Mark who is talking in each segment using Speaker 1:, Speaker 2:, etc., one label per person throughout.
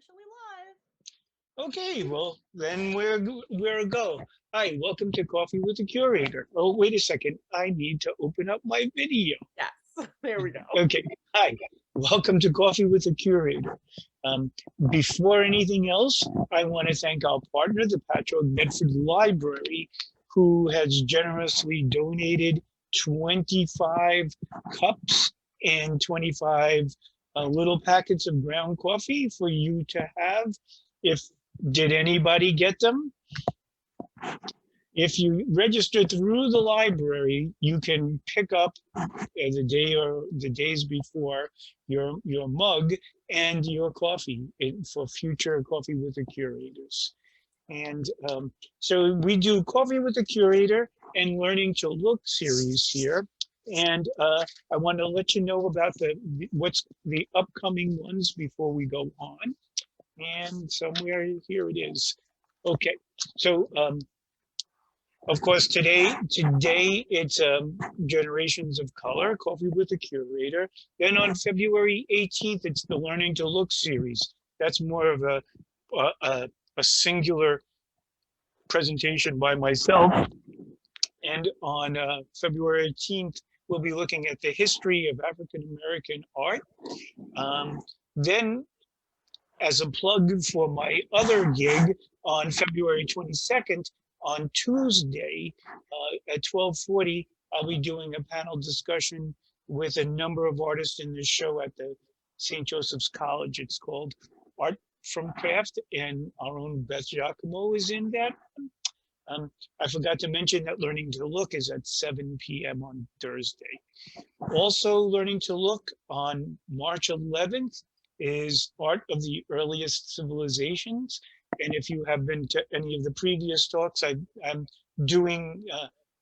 Speaker 1: officially live.
Speaker 2: Okay, well, then we're a go. Hi, welcome to Coffee with the Curator. Oh, wait a second. I need to open up my video.
Speaker 1: Yes, there we go.
Speaker 2: Okay, hi, welcome to Coffee with the Curator. Um, Before anything else, I want to thank our partner, the Patchogue Medford Library, who has generously donated 25 cups and 25 little packets of ground coffee for you to have. If Did anybody get them? If you register through the library, you can pick up the day or the days before your mug and your coffee for future Coffee with the Curators. And so we do Coffee with the Curator and Learning to Look series here. And I want to let you know about what's the upcoming ones before we go on. And somewhere here it is. Okay, so of course today it's Generations of Color, Coffee with the Curator. Then on February 18th, it's the Learning to Look series. That's more of a singular presentation by myself. And on February 18th, we'll be looking at the history of African American art. Then, as a plug for my other gig, on February 22nd, on Tuesday at 12:40, I'll be doing a panel discussion with a number of artists in this show at the St. Joseph's College. It's called Art from Craft, and our own Beth Giacomo is in that. I forgot to mention that Learning to Look is at 7 p.m. on Thursday. Also, Learning to Look on March 11th is Art of the Earliest Civilizations. And if you have been to any of the previous talks, I'm doing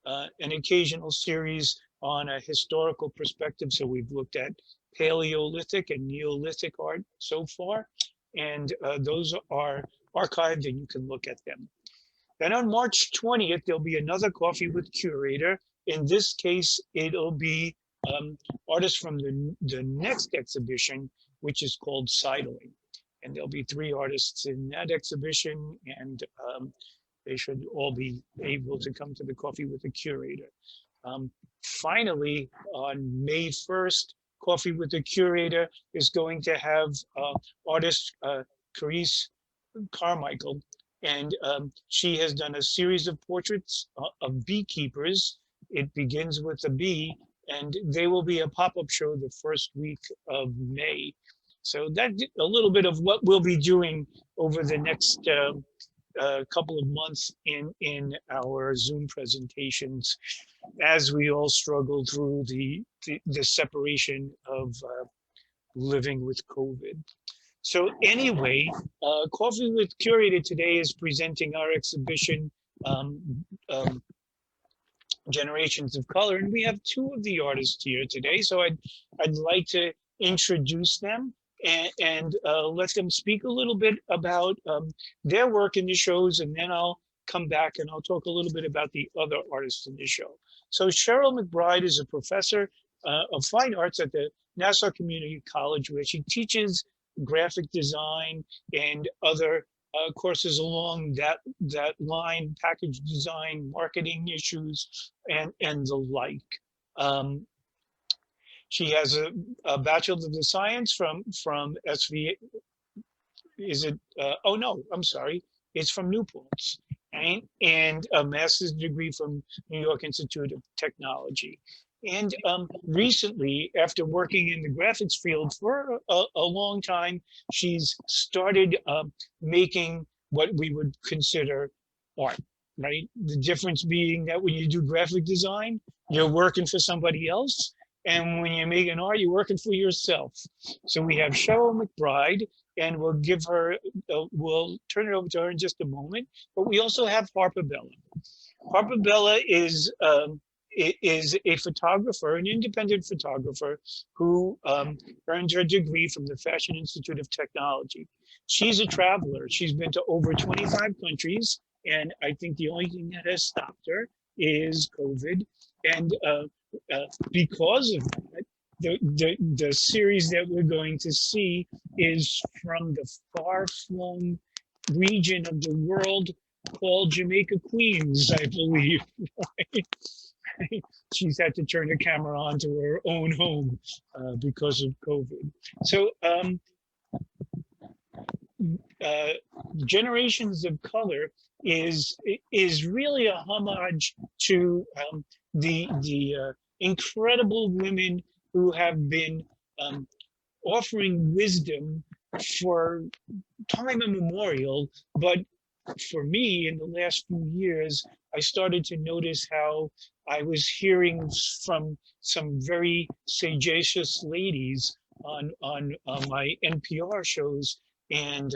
Speaker 2: an occasional series on a historical perspective. So we've looked at Paleolithic and Neolithic art so far, and those are archived and you can look at them. Then on March 20th, there'll be another Coffee with Curator. In this case, it'll be artists from the next exhibition, which is called Sidling. And there'll be 3 artists in that exhibition, and they should all be able to come to the Coffee with the Curator. Finally, on May 1st, Coffee with the Curator is going to have artist Carice Carmichael, and she has done a series of portraits of beekeepers. It begins with a bee, and they will be a pop-up show the first week of May. So that's a little bit of what we'll be doing over the next couple of months in our Zoom presentations as we all struggle through the separation of living with COVID. So anyway, Coffee with Curator today is presenting our exhibition, Generations of Color, and we have 2 of the artists here today. So I'd like to introduce them and let them speak a little bit about their work in the shows, and then I'll come back and I'll talk a little bit about the other artists in the show. So Cheryl McBride is a professor of fine arts at the Nassau Community College, where she teaches graphic design and other courses along that line, package design, marketing issues, and the like. She has a Bachelor of the Science from SV. Is it? Oh no, I'm sorry. It's from Newport's, right? And a master's degree from New York Institute of Technology. And recently, after working in the graphics field for a long time, she's started making what we would consider art, right? The difference being that when you do graphic design, you're working for somebody else. And when you make an art, you're working for yourself. So we have Cheryl McBride, and we'll turn it over to her in just a moment. But we also have Harper Bella. Harper Bella is a photographer, an independent photographer, who earned her degree from the Fashion Institute of Technology. She's a traveler. She's been to over 25 countries, and I think the only thing that has stopped her is COVID. And because of that, the series that we're going to see is from the far-flung region of the world called Jamaica Queens, I believe. She's had to turn the camera on to her own home because of COVID. So Generations of Color is really a homage to the incredible women who have been offering wisdom for time immemorial. But for me, in the last few years, I started to notice how I was hearing from some very sagacious ladies on my NPR shows, and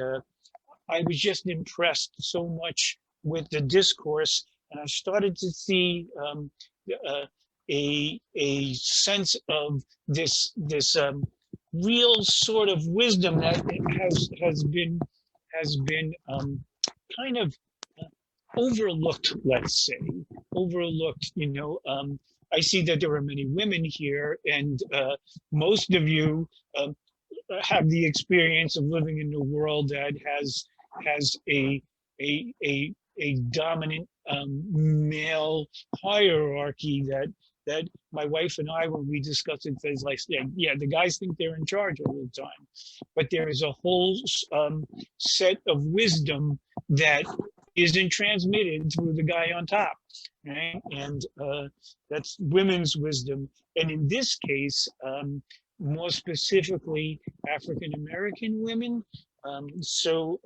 Speaker 2: I was just impressed so much with the discourse, and I started to see uh, a sense of this real sort of wisdom that has been kind of overlooked, let's say, overlooked. I see that there are many women here, and most of you have the experience of living in a world that has a dominant male hierarchy that my wife and I, when we discuss it, says like, yeah, the guys think they're in charge all the time, but there is a whole set of wisdom that isn't transmitted through the guy on top, right? And that's women's wisdom. And in this case, more specifically, African American women. So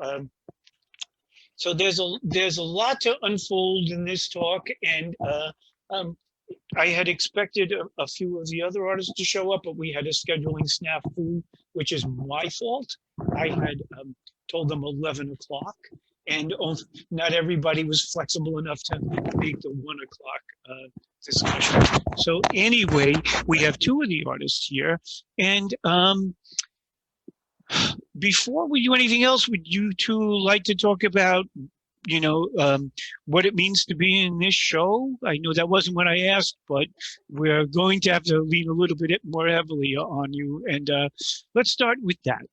Speaker 2: there's a lot to unfold in this talk, and um, I had expected a few of the other artists to show up, but we had a scheduling snafu, which is my fault. I had told them 11 o'clock, and not everybody was flexible enough to make the 1 o'clock discussion. So anyway, we have two of the artists here, and before we do anything else, would you two like to talk about, what it means to be in this show? I know that wasn't what I asked, but we're going to have to lean a little bit more heavily on you. And let's start with that.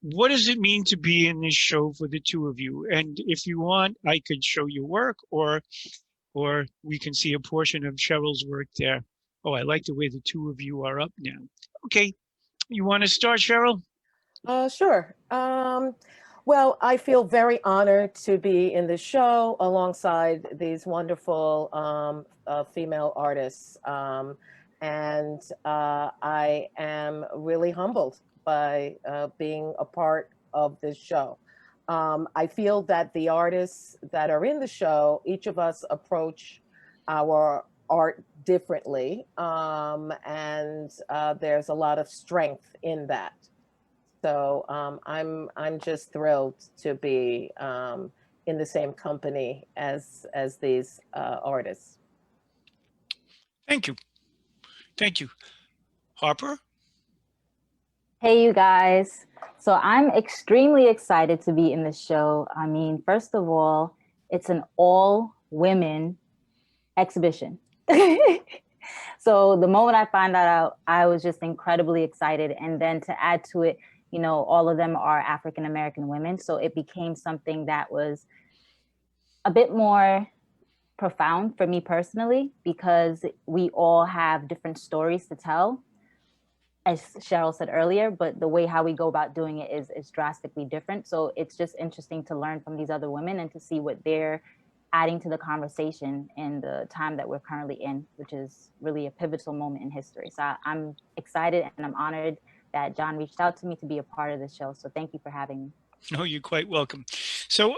Speaker 2: What does it mean to be in this show for the two of you? And if you want, I could show you work, or we can see a portion of Cheryl's work there. Oh, I like the way the two of you are up now. Okay, you want to start, Cheryl?
Speaker 1: Sure. Well, I feel very honored to be in the show alongside these wonderful female artists. And I am really humbled by being a part of this show. I feel that the artists that are in the show, each of us approach our art differently. And there's a lot of strength in that. So I'm just thrilled to be in the same company as these artists.
Speaker 2: Thank you. Thank you. Harper?
Speaker 3: Hey, you guys. So I'm extremely excited to be in the show. I mean, first of all, it's an all women exhibition. So the moment I found that out, I was just incredibly excited. And then to add to it, all of them are African American women. So it became something that was a bit more profound for me personally, because we all have different stories to tell, as Cheryl said earlier, but the way how we go about doing it is drastically different. So it's just interesting to learn from these other women and to see what they're adding to the conversation in the time that we're currently in, which is really a pivotal moment in history. So I'm excited and I'm honored that John reached out to me to be a part of the show. So thank you for having me.
Speaker 2: No, you're quite welcome. So,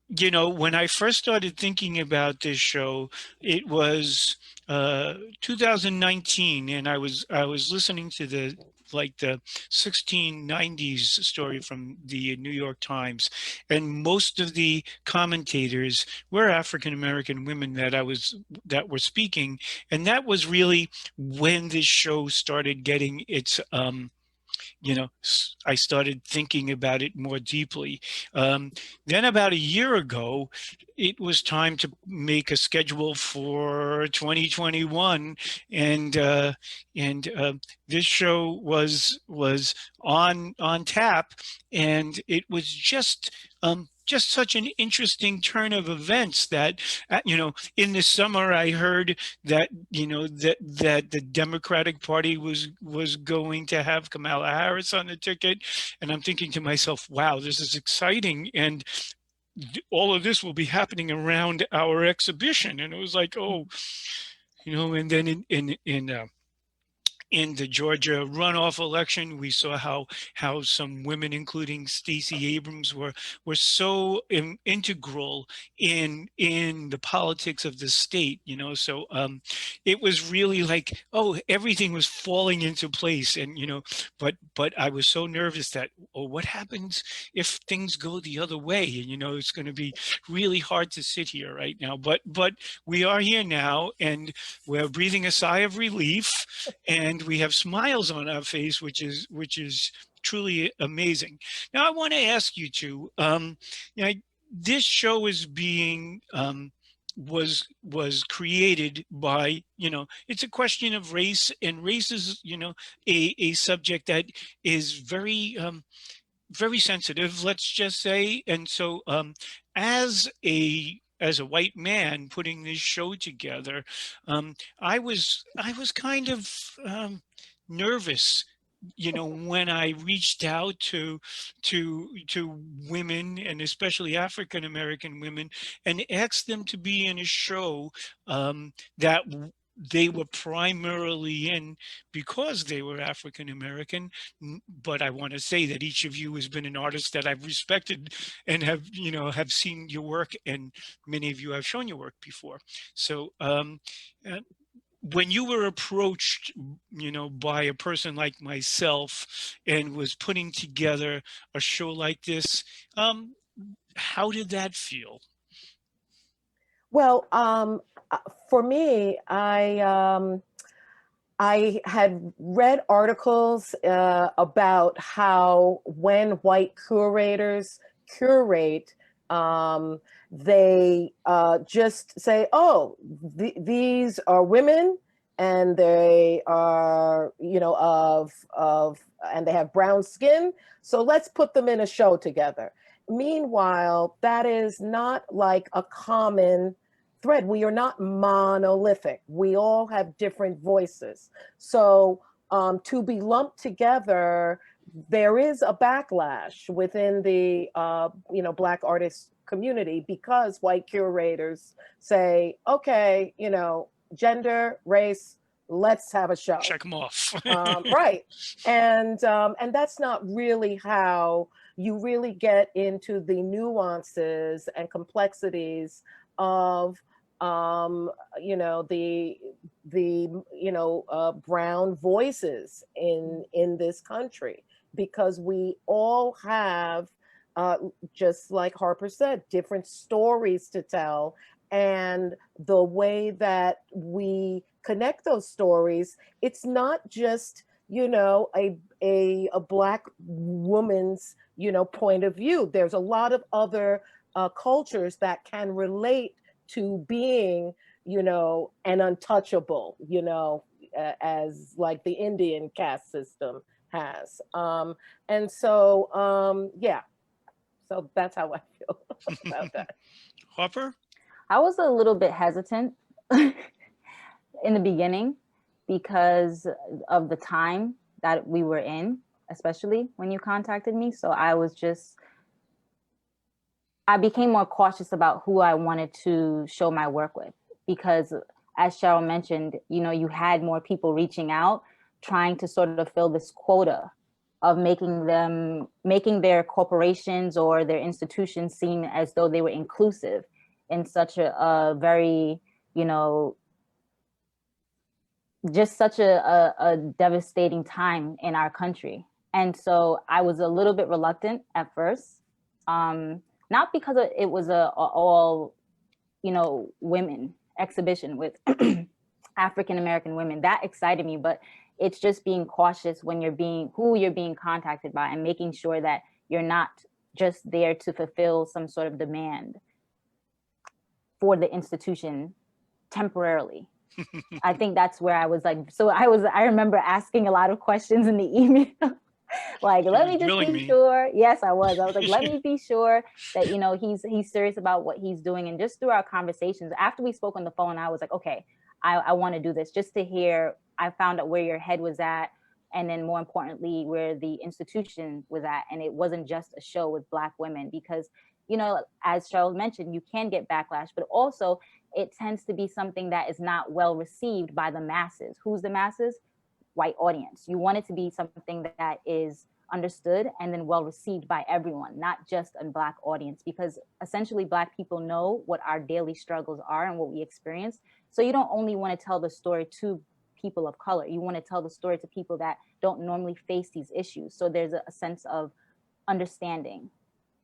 Speaker 2: when I first started thinking about this show, it was 2019, and I was listening to the 1690s story from the New York Times, and most of the commentators were African American women that were speaking, and that was really when this show started getting its I started thinking about it more deeply. Then about a year ago, it was time to make a schedule for 2021, and this show was on tap, and it was just such an interesting turn of events that in the summer I heard that that the Democratic Party was going to have Kamala Harris on the ticket, and I'm thinking to myself, wow, this is exciting, and all of this will be happening around our exhibition. And it was like, oh, and then in the Georgia runoff election, we saw how some women, including Stacey Abrams, were so integral in the politics of the state. So it was really like, oh, everything was falling into place, and but I was so nervous that, oh, what happens if things go the other way? And it's going to be really hard to sit here right now. But we are here now, and we're breathing a sigh of relief, and we have smiles on our face, which is truly amazing. Now, I want to ask you two. This show is being was created by it's a question of race, and race is a subject that is very sensitive, let's just say. And so as a white man putting this show together, I was kind of nervous, when I reached out to women, and especially African American women, and asked them to be in a show that they were primarily in because they were African American. But I want to say that each of you has been an artist that I've respected and have seen your work, and many of you have shown your work before. So when you were approached, by a person like myself and was putting together a show like this, how did that feel?
Speaker 1: Well, for me, I had read articles about how when white curators curate, they just say, oh, these are women, and they are, and they have brown skin, so let's put them in a show together. Meanwhile, that is not like a common thread. We are not monolithic. We all have different voices. So to be lumped together, there is a backlash within the Black artist community, because white curators say, okay, gender, race, let's have a show.
Speaker 2: Check them off.
Speaker 1: Right. And that's not really how you really get into the nuances and complexities of brown voices in this country, because we all have, just like Harper said, different stories to tell, and the way that we connect those stories, it's not just a Black woman's point of view. There's a lot of other cultures that can relate to being an untouchable, as like the Indian caste system has. And so yeah, so that's how I feel about that.
Speaker 2: Harper?
Speaker 3: I was a little bit hesitant in the beginning because of the time that we were in, especially when you contacted me. So I became more cautious about who I wanted to show my work with, because as Cheryl mentioned, you had more people reaching out, trying to sort of fill this quota of making their corporations or their institutions seem as though they were inclusive in such a very, just such a devastating time in our country. And so I was a little bit reluctant at first, not because it was a all, women exhibition with African-American women. That excited me, but It's just being cautious when who you're being contacted by, and making sure that you're not just there to fulfill some sort of demand for the institution temporarily. I think that's where I was like, I remember asking a lot of questions in the email. Like, let me just be sure. Yes, I was like, let me be sure that, you know, he's serious about what he's doing. And just through our conversations, after we spoke on the phone, I was like, okay, I want to do this, just to hear. I found out where your head was at, and then more importantly, where the institution was at. And it wasn't just a show with Black women, because, you know, as Cheryl mentioned, you can get backlash, but also it tends to be something that is not well received by the masses. Who's the masses? White audience. You want it to be something that is understood and then well received by everyone, not just a Black audience, because essentially Black people know what our daily struggles are and what we experience. So you don't only want to tell the story to people of color, you want to tell the story to people that don't normally face these issues. So there's a sense of understanding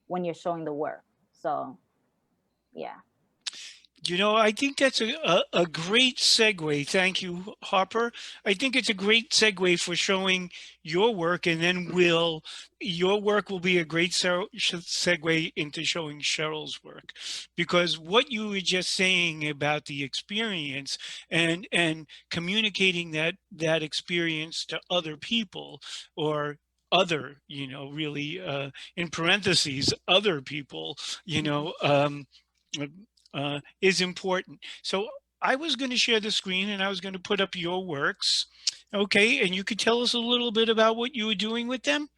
Speaker 3: when you're showing the work. So yeah.
Speaker 2: You know, I think that's a great segue. Thank you, Harper. I think it's a great segue for showing your work, and then your work will be a great segue into showing Cheryl's work, because what you were just saying about the experience and communicating that experience to other people, or other, you know, really in parentheses, other people, you know, is important. So I was going to share the screen and I was going to put up your works. Okay. And you could tell us a little bit about what you were doing with them.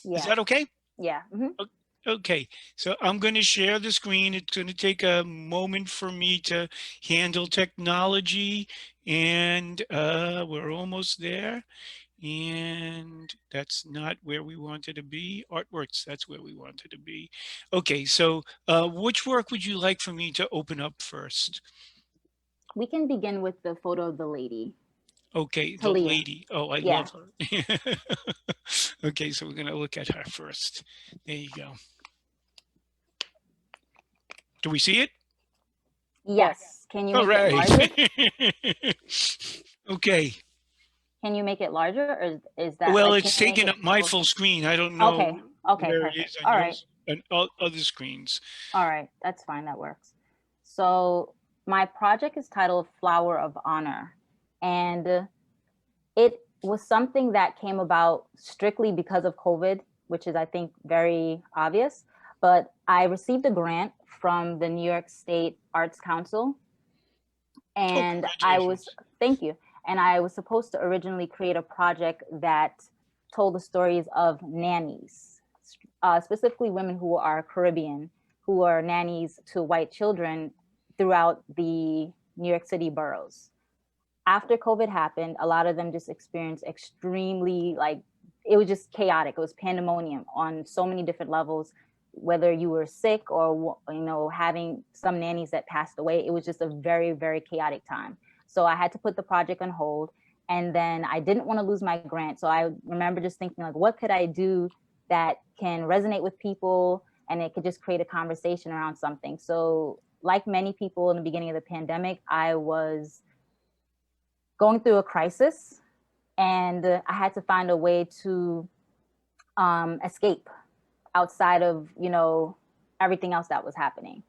Speaker 3: Yeah.
Speaker 2: Is that okay?
Speaker 3: Yeah. Mm-hmm.
Speaker 2: Okay. So I'm going to share the screen. It's going to take a moment for me to handle technology, and we're almost there. And that's not where we wanted to be. Artworks, that's where we wanted to be. Okay, so which work would you like for me to open up first?
Speaker 3: We can begin with the photo of the lady.
Speaker 2: Okay, the
Speaker 3: Talia.
Speaker 2: lady. Oh, I love her. Okay, so we're going to look at her first. There you go. Do we see it?
Speaker 3: Yes. Can you make
Speaker 2: Hooray.
Speaker 3: it larger?
Speaker 2: Okay.
Speaker 3: Can you make it larger, or is that?
Speaker 2: Well,
Speaker 3: like,
Speaker 2: it's taking up my full screen. I don't know
Speaker 3: Okay,
Speaker 2: where
Speaker 3: perfect.
Speaker 2: it is on
Speaker 3: All
Speaker 2: yours
Speaker 3: right.
Speaker 2: and other screens.
Speaker 3: All right, that's fine. That works. So my project is titled Flower of Honor, and it was something that came about strictly because of COVID, which is, I think, very obvious. But I received a grant from the New York State Arts Council, and thank you. And I was supposed to originally create a project that told the stories of nannies, specifically women who are Caribbean, who are nannies to white children throughout the New York City boroughs. After COVID happened, a lot of them just experienced extremely, like, it was just chaotic. It was pandemonium on so many different levels, whether you were sick or, you know, having some nannies that passed away. It was just a very, very chaotic time. So I had to put the project on hold, and then I didn't want to lose my grant. So I remember just thinking, like, what could I do that can resonate with people and it could just create a conversation around something? So like many people in the beginning of the pandemic, I was going through a crisis, and I had to find a way to escape outside of, you know, everything else that was happening.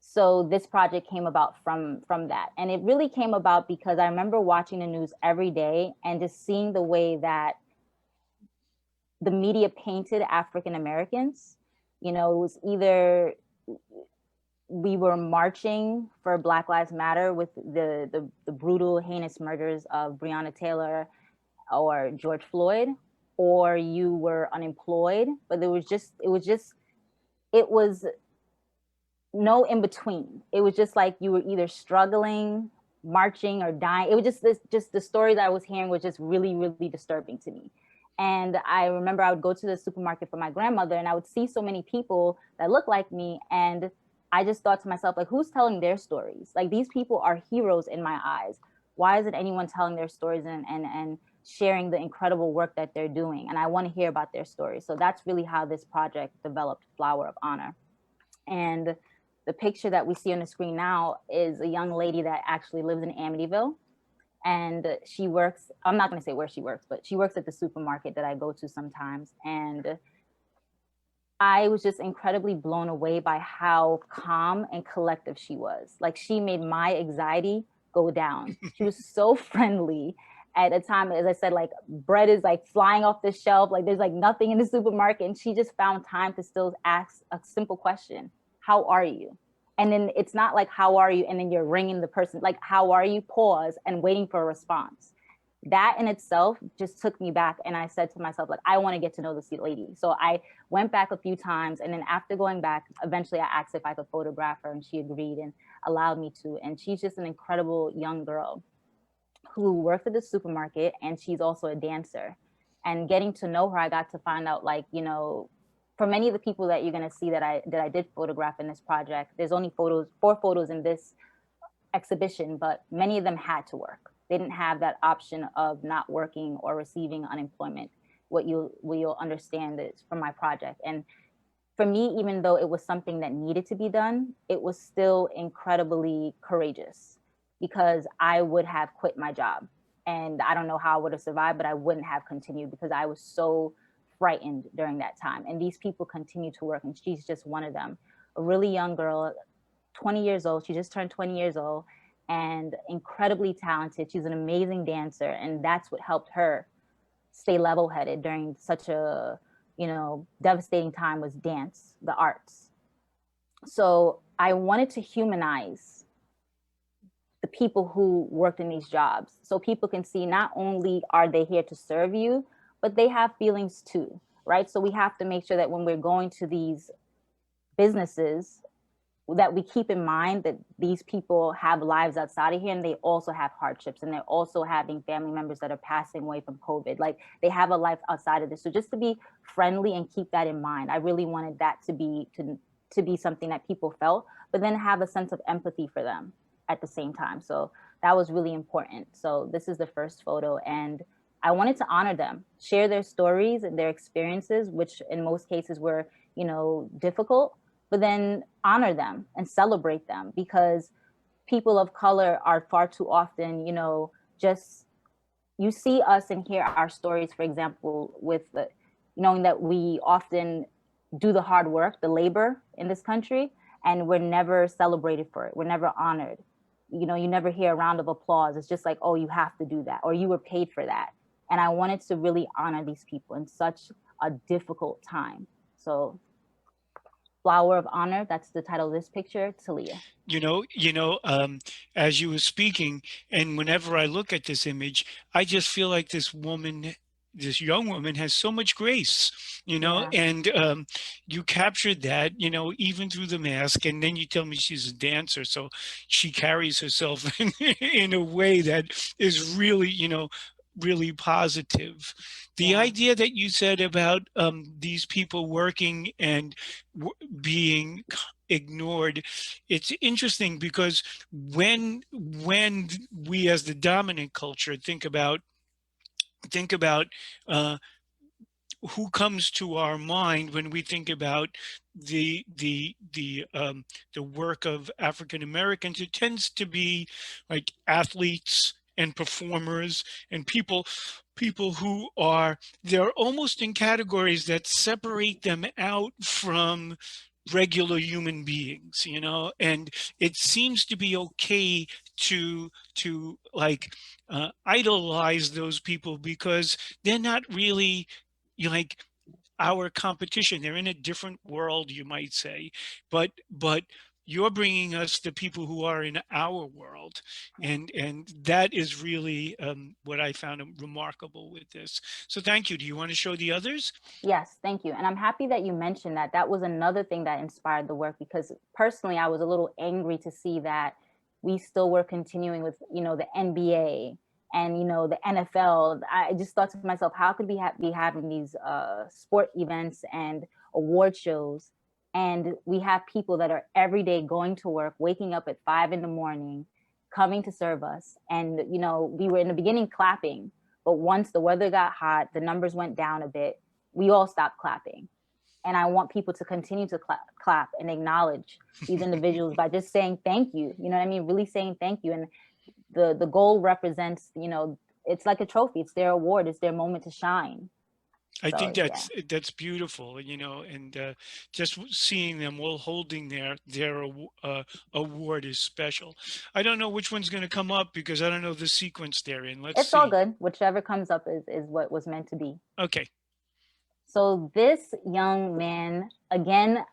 Speaker 3: So this project came about from that. And it really came about because I remember watching the news every day and just seeing the way that the media painted African Americans. You know, it was either we were marching for Black Lives Matter with the brutal, heinous murders of Breonna Taylor or George Floyd, or you were unemployed. But it was no in between. It was just like you were either struggling, marching, or dying. It was just the stories I was hearing was just really, really disturbing to me. And I remember I would go to the supermarket for my grandmother, and I would see so many people that looked like me, and I just thought to myself, like, who's telling their stories? Like, these people are heroes in my eyes. Why isn't anyone telling their stories and sharing the incredible work that they're doing? And I want to hear about their stories. So that's really how this project developed, Flower of Honor. And the picture that we see on the screen now is a young lady that actually lives in Amityville. And she works, I'm not going to say where she works, but she works at the supermarket that I go to sometimes. And I was just incredibly blown away by how calm and collective she was. Like, she made my anxiety go down. She was so friendly. At a time, as I said, like, bread is like flying off the shelf, like there's like nothing in the supermarket, and she just found time to still ask a simple question: how are you? And then it's not like, how are you, and then you're ringing the person, like, how are you, pause, and waiting for a response. That in itself just took me back, and I said to myself, like, I want to get to know this lady. So I went back a few times, and then after going back, eventually I asked if I could photograph her, and she agreed and allowed me to. And she's just an incredible young girl who works at the supermarket, and she's also a dancer. And getting to know her, I got to find out, like, you know, for many of the people that you're going to see that I did photograph in this project, there's only 4 photos in this exhibition, but many of them had to work. They didn't have that option of not working or receiving unemployment. What you'll understand is from my project. And for me, even though it was something that needed to be done, it was still incredibly courageous, because I would have quit my job. And I don't know how I would have survived, but I wouldn't have continued because I was so frightened during that time. And these people continue to work, and she's just one of them. A really young girl, 20 years old. She just turned 20 years old, and incredibly talented. She's an amazing dancer, and that's what helped her stay level-headed during such a, you know, devastating time, was dance, the arts. So I wanted to humanize the people who worked in these jobs, so people can see not only are they here to serve you, but they have feelings too, right? So we have to make sure that when we're going to these businesses, that we keep in mind that these people have lives outside of here, and they also have hardships, and they're also having family members that are passing away from COVID. Like, they have a life outside of this. So just to be friendly and keep that in mind. I really wanted that to be something that people felt, but then have a sense of empathy for them at the same time. So that was really important. So this is the first photo, and I wanted to honor them, share their stories and their experiences, which in most cases were, you know, difficult, but then honor them and celebrate them, because people of color are far too often, you know, just, you see us and hear our stories, for example, with the, knowing that we often do the hard work, the labor in this country, and we're never celebrated for it. We're never honored. You know, you never hear a round of applause. It's just like, oh, you have to do that, or you were paid for that. And I wanted to really honor these people in such a difficult time. So Flower of Honor, that's the title of this picture, Talia.
Speaker 2: As you were speaking, and whenever I look at this image, I just feel like this woman, this young woman, has so much grace,
Speaker 3: Yeah.
Speaker 2: and you captured that, even through the mask. And then you tell me she's a dancer, so she carries herself in a way that is really, really positive. The
Speaker 3: Yeah.
Speaker 2: idea that you said about these people working and being ignored, it's interesting, because when we as the dominant culture think about uh, who comes to our mind when we think about the work of African Americans, it tends to be like athletes and performers and people who are, they're almost in categories that separate them out from regular human beings, and it seems to be okay to like idolize those people, because they're not really, like, our competition. They're in a different world, you might say, but you're bringing us the people who are in our world, and that is really what I found remarkable with this. So thank you. Do you want to show the others?
Speaker 3: Yes, thank you. And I'm happy that you mentioned that. That was another thing that inspired the work, because personally, I was a little angry to see that we still were continuing with, the NBA and, the NFL. I just thought to myself, how could we be having these sport events and award shows, and we have people that are every day going to work, waking up at 5 a.m, coming to serve us. And, we were in the beginning clapping, but once the weather got hot, the numbers went down a bit, we all stopped clapping. And I want people to continue to clap and acknowledge these individuals by just saying thank you. You know what I mean? Really saying thank you. And the gold represents, you know, it's like a trophy. It's their award. It's their moment to shine.
Speaker 2: I
Speaker 3: So,
Speaker 2: think
Speaker 3: yeah.
Speaker 2: that's beautiful, you know, and just seeing them all holding award is special. I don't know which one's going to come up because I don't know the sequence they're in. Let's
Speaker 3: It's all
Speaker 2: see.
Speaker 3: good. Whichever comes up is what was meant to be.
Speaker 2: Okay.
Speaker 3: So this young man, again,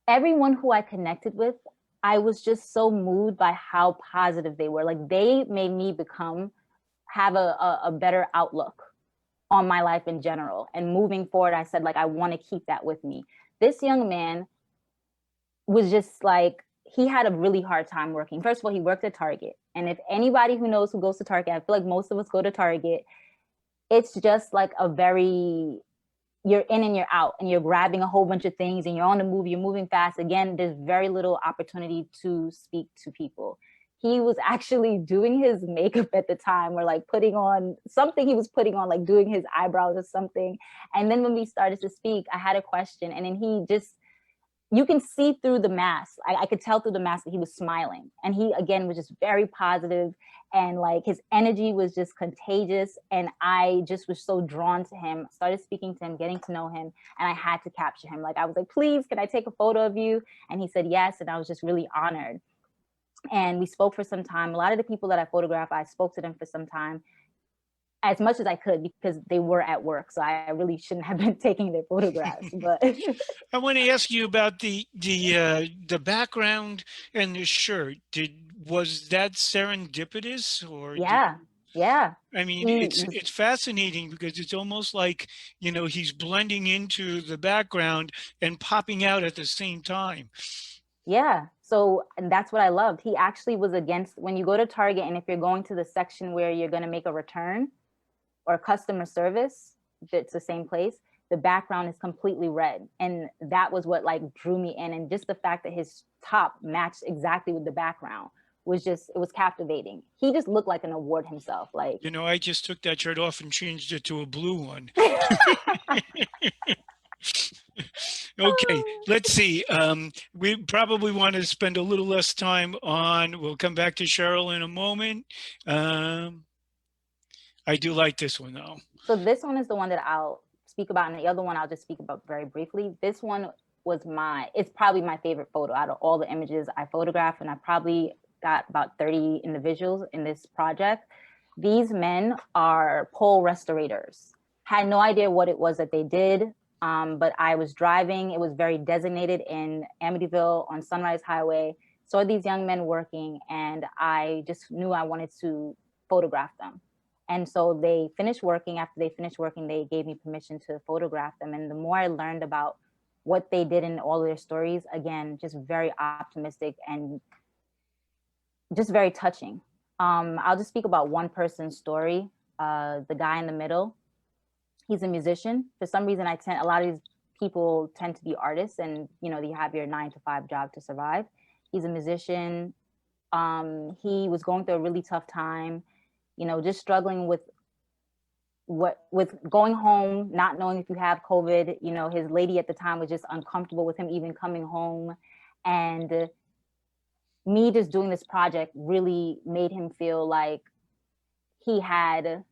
Speaker 3: everyone who I connected with, I was just so moved by how positive they were. Like they made me have a better outlook on my life in general. And moving forward, I said, like, I want to keep that with me. This young man was just like, he had a really hard time working. First of all, he worked at Target. And if anybody who knows who goes to Target, I feel like most of us go to Target. It's just like you're in and you're out and you're grabbing a whole bunch of things and you're on the move, you're moving fast. Again, there's very little opportunity to speak to people. He was actually doing his makeup at the time, or like putting on something he was putting on, like doing his eyebrows or something. And then when we started to speak, I had a question, and then you can see through the mask. I could tell through the mask that he was smiling. And he, again, was just very positive, and like his energy was just contagious. And I just was so drawn to him, started speaking to him, getting to know him, and I had to capture him. Like I was like, please, can I take a photo of you? And he said yes, and I was just really honored. And we spoke for some time. A lot of the people that I photographed, I spoke to them for some time, as much as I could, because they were at work. So I really shouldn't have been taking their photographs. But
Speaker 2: I want to ask you about the background and the shirt. Was that serendipitous, or
Speaker 3: yeah.
Speaker 2: I mean, it's fascinating because it's almost like, you know, he's blending into the background and popping out at the same time.
Speaker 3: Yeah. So, and that's what I loved. He actually was against, when you go to Target, and if you're going to the section where you're going to make a return or customer service, it's the same place, the background is completely red. And that was what like drew me in. And just the fact that his top matched exactly with the background was it was captivating. He just looked like an award himself. Like,
Speaker 2: you know, I just took that shirt off and changed it to a blue one. Okay, let's see. We probably want to spend a little less time on, we'll come back to Cheryl in a moment. I do like this one though.
Speaker 3: So this one is the one that I'll speak about, and the other one I'll just speak about very briefly. This one it's probably my favorite photo out of all the images I photographed, and I probably got about 30 individuals in this project. These men are pole restorators. Had no idea what it was that they did. But I was driving, it was very designated in Amityville on Sunrise Highway, saw these young men working, and I just knew I wanted to photograph them. And so they finished working. After they finished working, they gave me permission to photograph them. And the more I learned about what they did in all of their stories, again, just very optimistic and just very touching. I'll just speak about one person's story, the guy in the middle. He's a musician. For some reason, a lot of these people tend to be artists, and you know, you have your 9-to-5 job to survive. He's a musician. He was going through a really tough time, you know, just struggling with going home, not knowing if you have COVID. You know, his lady at the time was just uncomfortable with him even coming home. And me just doing this project really made him feel like he had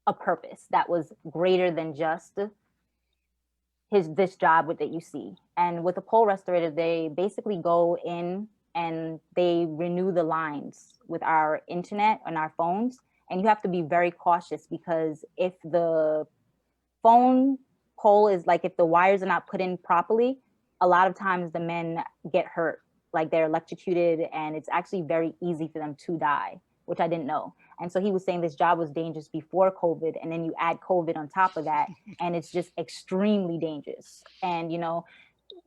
Speaker 3: a purpose that was greater than just this job that you see. And with a pole restorator, they basically go in and they renew the lines with our internet and our phones. And you have to be very cautious, because if the phone pole is like, if the wires are not put in properly, a lot of times the men get hurt, like they're electrocuted, and it's actually very easy for them to die, which I didn't know. And so he was saying this job was dangerous before COVID, and then you add COVID on top of that, and it's just extremely dangerous. And, you know,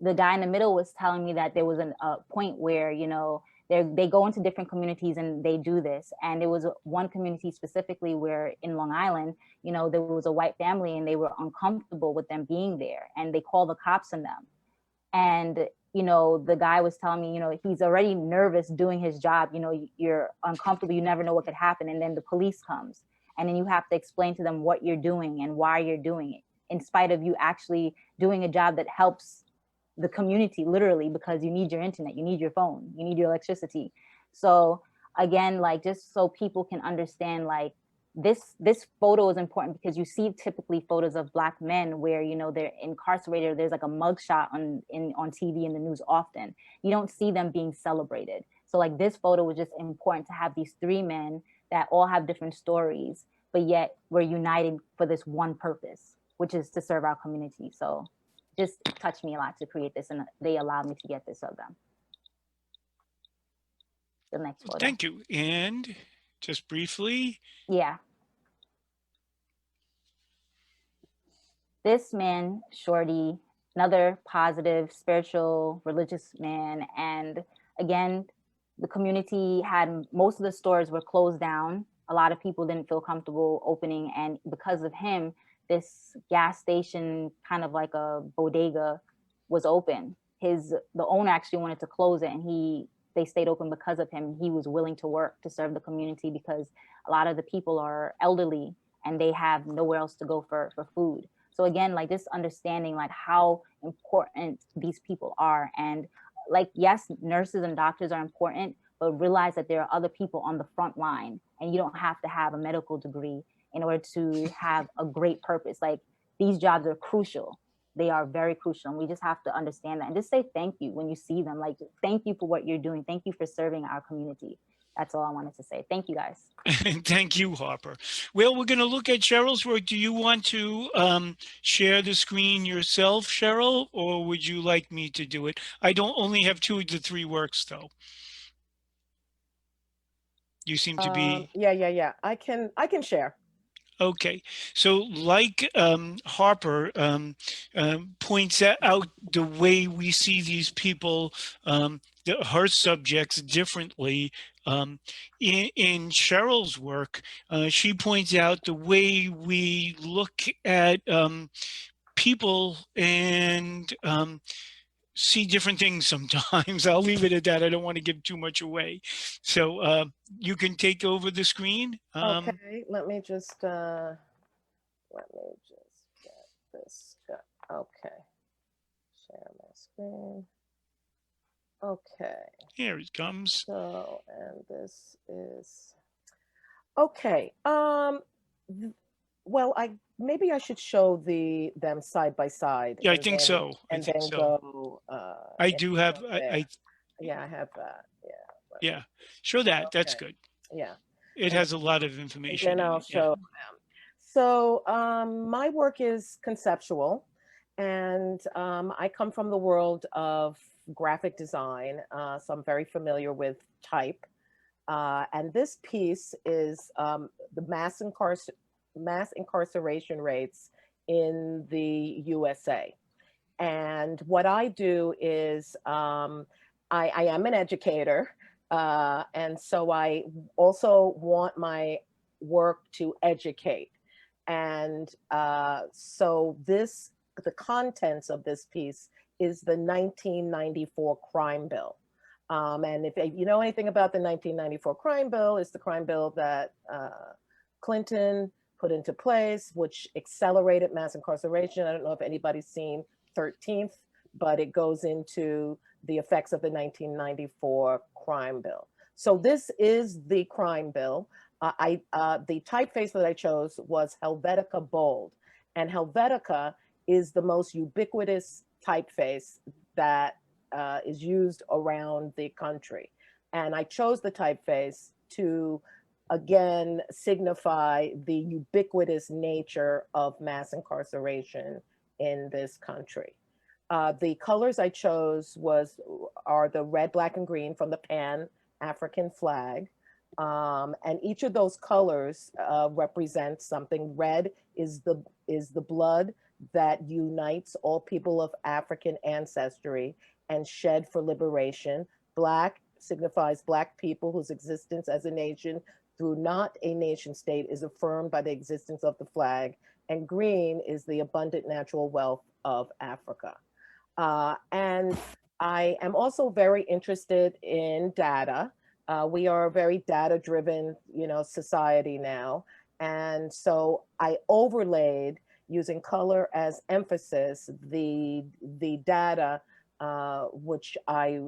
Speaker 3: the guy in the middle was telling me that there was a point where, you know, they go into different communities and they do this. And there was one community specifically where in Long Island, you know, there was a white family and they were uncomfortable with them being there, and they called the cops on them. And you know, the guy was telling me, you know, he's already nervous doing his job. You know, you're uncomfortable. You never know what could happen. And then the police comes, and then you have to explain to them what you're doing and why you're doing it, in spite of you actually doing a job that helps the community, literally, because you need your internet, you need your phone, you need your electricity. So again, like just so people can understand, like this photo is important because you see typically photos of Black men where, you know, they're incarcerated. There's like a mugshot on TV and the news often. You don't see them being celebrated. So like this photo was just important to have these three men that all have different stories, but yet we're united for this one purpose, which is to serve our community. So just touched me a lot to create this, and they allowed me to get this of them. The next photo.
Speaker 2: Thank you. And just briefly.
Speaker 3: Yeah. This man, Shorty, another positive, spiritual, religious man. And again, the community had, most of the stores were closed down. A lot of people didn't feel comfortable opening. And because of him, this gas station, kind of like a bodega, was open. The owner actually wanted to close it, and they stayed open because of him. He was willing to work to serve the community because a lot of the people are elderly and they have nowhere else to go for food. So again, like this understanding like how important these people are. And like, yes, nurses and doctors are important, but realize that there are other people on the front line, and you don't have to have a medical degree in order to have a great purpose. Like, these jobs are crucial. They are very crucial. And we just have to understand that and just say thank you when you see them. Like, thank you for what you're doing. Thank you for serving our community. That's all I wanted to say. Thank you, guys.
Speaker 2: Thank you, Harper. Well, we're going to look at Cheryl's work. Do you want to share the screen yourself, Cheryl, or would you like me to do it? I don't only have 2 of the 3 works, though. You seem to be.
Speaker 1: Yeah. I can share.
Speaker 2: Okay, so like Harper points out the way we see these people, her subjects differently. In Cheryl's work, she points out the way we look at people and see different things sometimes. I'll leave it at that. I don't want to give too much away. So you can take over the screen.
Speaker 1: Okay, let me just get this. Okay, share my screen. Okay.
Speaker 2: Here it comes.
Speaker 1: So, and this is okay. Well, maybe I should show them side by side.
Speaker 2: Yeah, I think so.
Speaker 1: And then go.
Speaker 2: I do have.
Speaker 1: Yeah, I have that. Yeah.
Speaker 2: Yeah, show that.
Speaker 1: Okay.
Speaker 2: That's good.
Speaker 1: Yeah.
Speaker 2: It has a lot of information.
Speaker 1: And then I'll show them. So my work is conceptual, and I come from the world of graphic design, so I'm very familiar with type. And this piece is the mass incarceration rates in the USA. And what I do is I am an educator. And so I also want my work to educate. And so the contents of this piece is the 1994 crime bill. And if you know anything about the 1994 crime bill, it's the crime bill that Clinton put into place, which accelerated mass incarceration. I don't know if anybody's seen 13th, but it goes into the effects of the 1994 crime bill. So this is the crime bill. The typeface that I chose was Helvetica Bold, and Helvetica is the most ubiquitous typeface that is used around the country. And I chose the typeface to, again, signify the ubiquitous nature of mass incarceration in this country. The colors I chose are the red, black, and green from the Pan-African flag. And each of those colors represents something. Red is the blood that unites all people of African ancestry and shed for liberation. Black signifies Black people whose existence as a nation through not a nation state is affirmed by the existence of the flag. And green is the abundant natural wealth of Africa. And I am also very interested in data. We are a very data-driven, society now. And so I overlaid, using color as emphasis, the data which I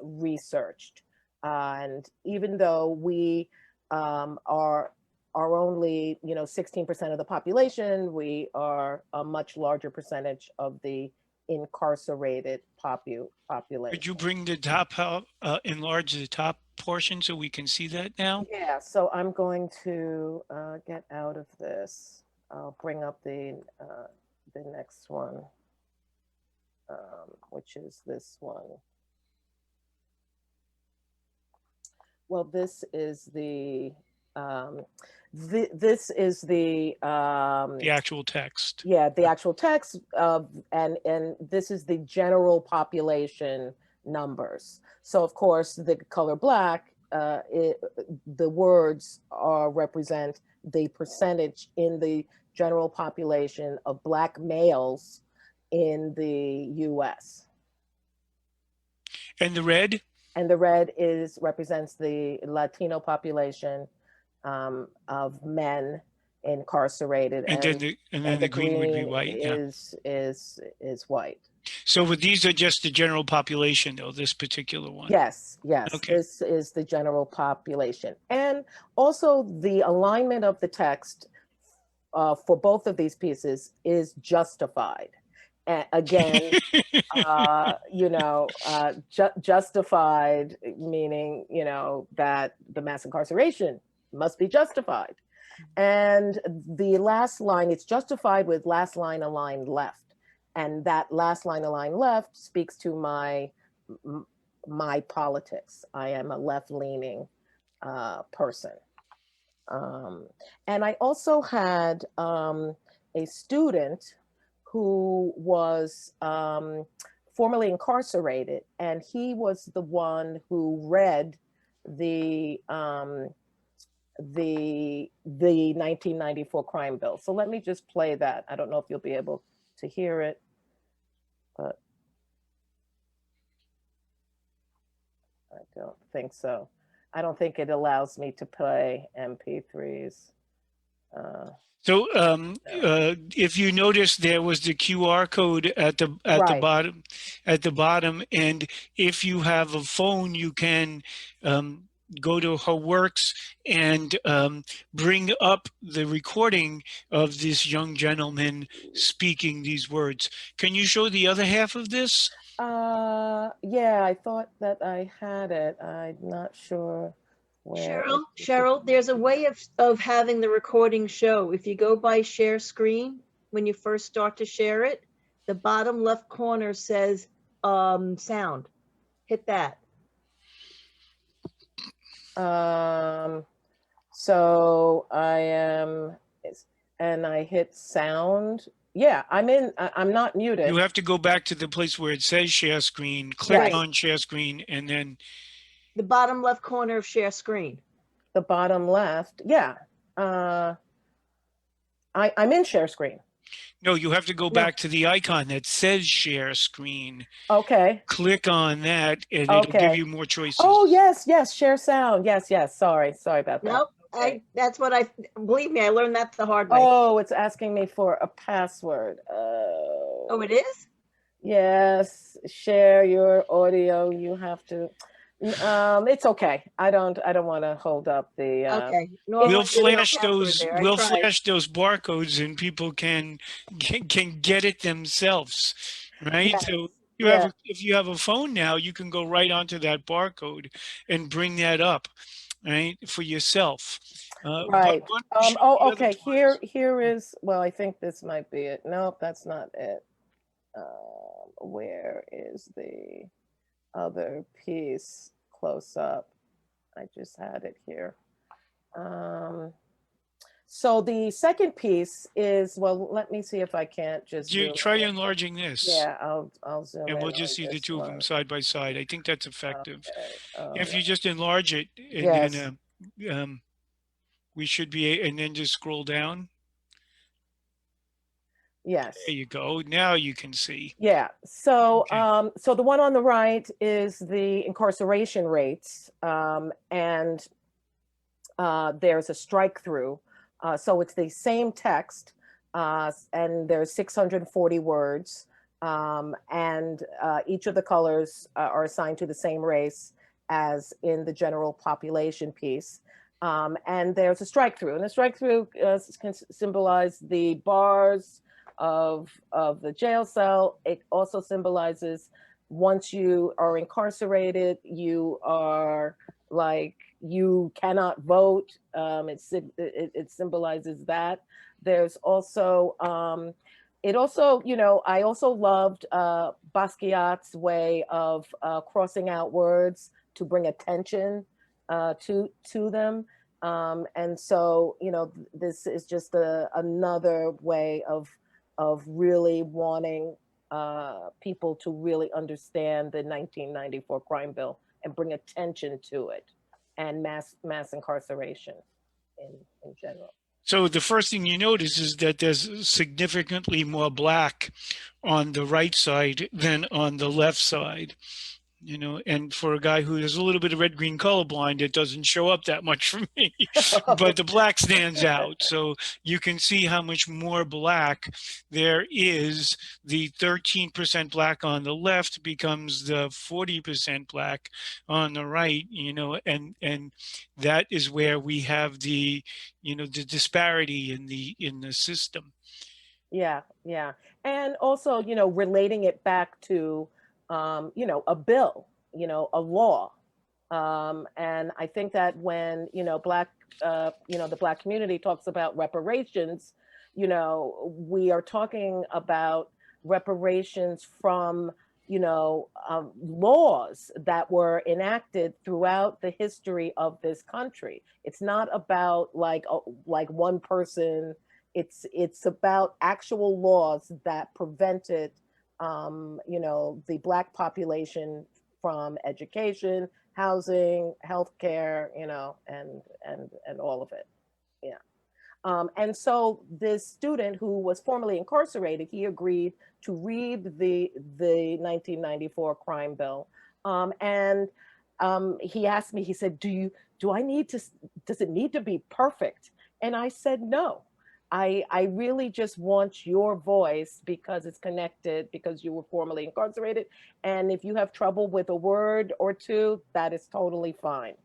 Speaker 1: researched. And even though we are only, 16% of the population, we are a much larger percentage of the incarcerated population.
Speaker 2: Could you bring the top out, enlarge the top portion so we can see that now?
Speaker 1: Yeah, so I'm going to get out of this. I'll bring up the next one, which is this one. Well, this is the this is the
Speaker 2: actual text.
Speaker 1: Yeah, the actual text, and this is the general population numbers. So of course, the color black, the words represent the percentage in the general population of Black males in the U.S.
Speaker 2: And the red?
Speaker 1: And the red represents the Latino population of men incarcerated,
Speaker 2: and then the green would be white.
Speaker 1: Is white.
Speaker 2: So these are just the general population, though, this particular one.
Speaker 1: Yes.
Speaker 2: Okay.
Speaker 1: This is the general population. And also the alignment of the text for both of these pieces is justified. Again, justified meaning, that the mass incarceration must be justified. And the last line, it's justified with last line aligned left. And that last line aligned left speaks to my politics. I am a left-leaning person. And I also had a student who was formerly incarcerated, and he was the one who read the 1994 crime bill. So let me just play that. I don't know if you'll be able to hear it, but I don't think so. I don't think it allows me to play MP3s.
Speaker 2: So if you notice, there was the QR code at the bottom, and if you have a phone, you can go to her works and bring up the recording of this young gentleman speaking these words. Can you show the other half of this?
Speaker 1: Yeah, I thought that I had it. I'm not sure where.
Speaker 4: Cheryl, there's a way of having the recording show. If you go by share screen, when you first start to share it, the bottom left corner says sound. Hit that.
Speaker 1: So I am, and I hit sound. Yeah, I'm not muted.
Speaker 2: You have to go back to the place where it says share screen, click on share screen, and then
Speaker 4: the bottom left corner of share screen.
Speaker 1: The bottom left. Yeah. I'm in share screen.
Speaker 2: No, you have to go back to the icon that says share screen.
Speaker 1: Okay.
Speaker 2: Click on that and it'll give you more choices.
Speaker 1: Oh, yes, share sound. Yes. Sorry about that.
Speaker 4: Nope. That's what believe me, I learned that the hard way.
Speaker 1: Oh, it's asking me for a password. Oh,
Speaker 4: it is?
Speaker 1: Yes. Share your audio. You have to. It's okay. I don't want to hold up the.
Speaker 4: Okay.
Speaker 2: We'll flash those barcodes and people can get it themselves, right? Yes. So if you have a phone now, you can go right onto that barcode and bring that up, right, for yourself.
Speaker 1: Right. Okay. Here is. Well, I think this might be it. Nope, that's not it. Where is the other piece? Close up. I just had it here. So the second piece is, well, let me see if I can't just
Speaker 2: try enlarging this.
Speaker 1: Yeah, I'll zoom in.
Speaker 2: And we'll just see the two of them side by side. I think that's effective. Okay. If you just enlarge it, and then we should be, and then just scroll down.
Speaker 1: Yes.
Speaker 2: There you go. Now you can see.
Speaker 1: Yeah. So, so the one on the right is the incarceration rates, and there's a strike through. So it's the same text, and there's 640 words, and each of the colors are assigned to the same race, as in the general population piece. And there's a strike through, and the strike through can symbolize the bars of the jail cell. It also symbolizes once you are incarcerated, you are like, you cannot vote. It symbolizes that. There's also, it also, you know, I also loved Basquiat's way of crossing out words to bring attention to them. And so, you know, this is just another way of really wanting people to really understand the 1994 crime bill and bring attention to it, and mass incarceration in general.
Speaker 2: So the first thing you notice is that there's significantly more black on the right side than on the left side. You know, and for a guy who has a little bit of red-green colorblind, it doesn't show up that much for me, but the black stands out. So you can see how much more black there is. The 13% black on the left becomes the 40% black on the right, you know, and that is where we have the, you know, the disparity in the system.
Speaker 1: Yeah, yeah. And also, you know, relating it back to, you know, a bill, you know, a law. And I think that when, you know, you know, the Black community talks about reparations, you know, we are talking about reparations from, you know, laws that were enacted throughout the history of this country. It's not about like one person. It's about actual laws that prevented, you know, the Black population from education, housing, healthcare, you know, and all of it. Yeah. And so this student who was formerly incarcerated, he agreed to read the 1994 crime bill. And he asked me, he said, does it need to be perfect? And I said, no. I really just want your voice because it's connected, because you were formerly incarcerated. And if you have trouble with a word or two, that is totally fine,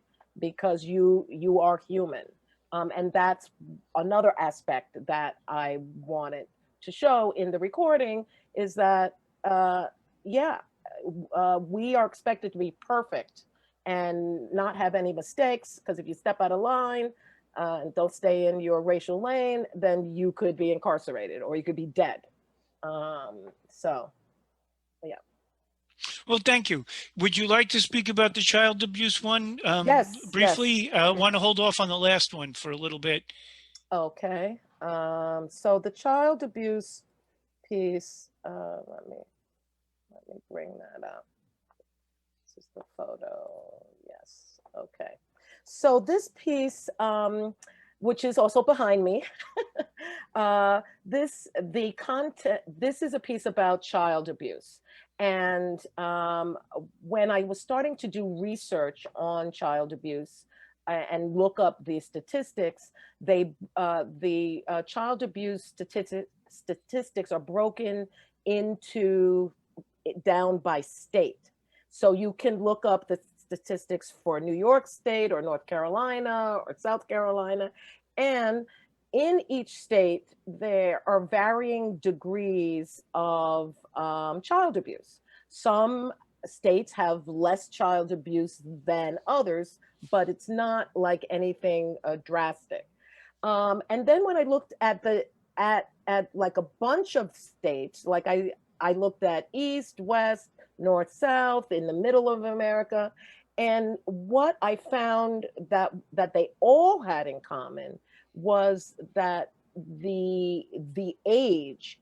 Speaker 1: because you are human. And that's another aspect that I wanted to show in the recording, is that, yeah, we are expected to be perfect and not have any mistakes, because if you step out of line, and don't stay in your racial lane, then you could be incarcerated or you could be dead. So, yeah.
Speaker 2: Well, thank you. Would you like to speak about the child abuse one
Speaker 1: Yes,
Speaker 2: briefly?
Speaker 1: yes.
Speaker 2: I want to hold off on the last one for a little bit.
Speaker 1: Okay. So the child abuse piece, let me bring that up. This is the photo. Yes. Okay. So this piece, which is also behind me, this is a piece about child abuse. And when I was starting to do research on child abuse and look up the statistics, the child abuse statistics are broken into down by state. So you can look up the statistics for New York State or North Carolina or South Carolina. And in each state, there are varying degrees of child abuse. Some states have less child abuse than others, but it's not like anything drastic. And then when I looked at like a bunch of states, like I looked at East, West, North, South, in the middle of America. And what I found that they all had in common was that the age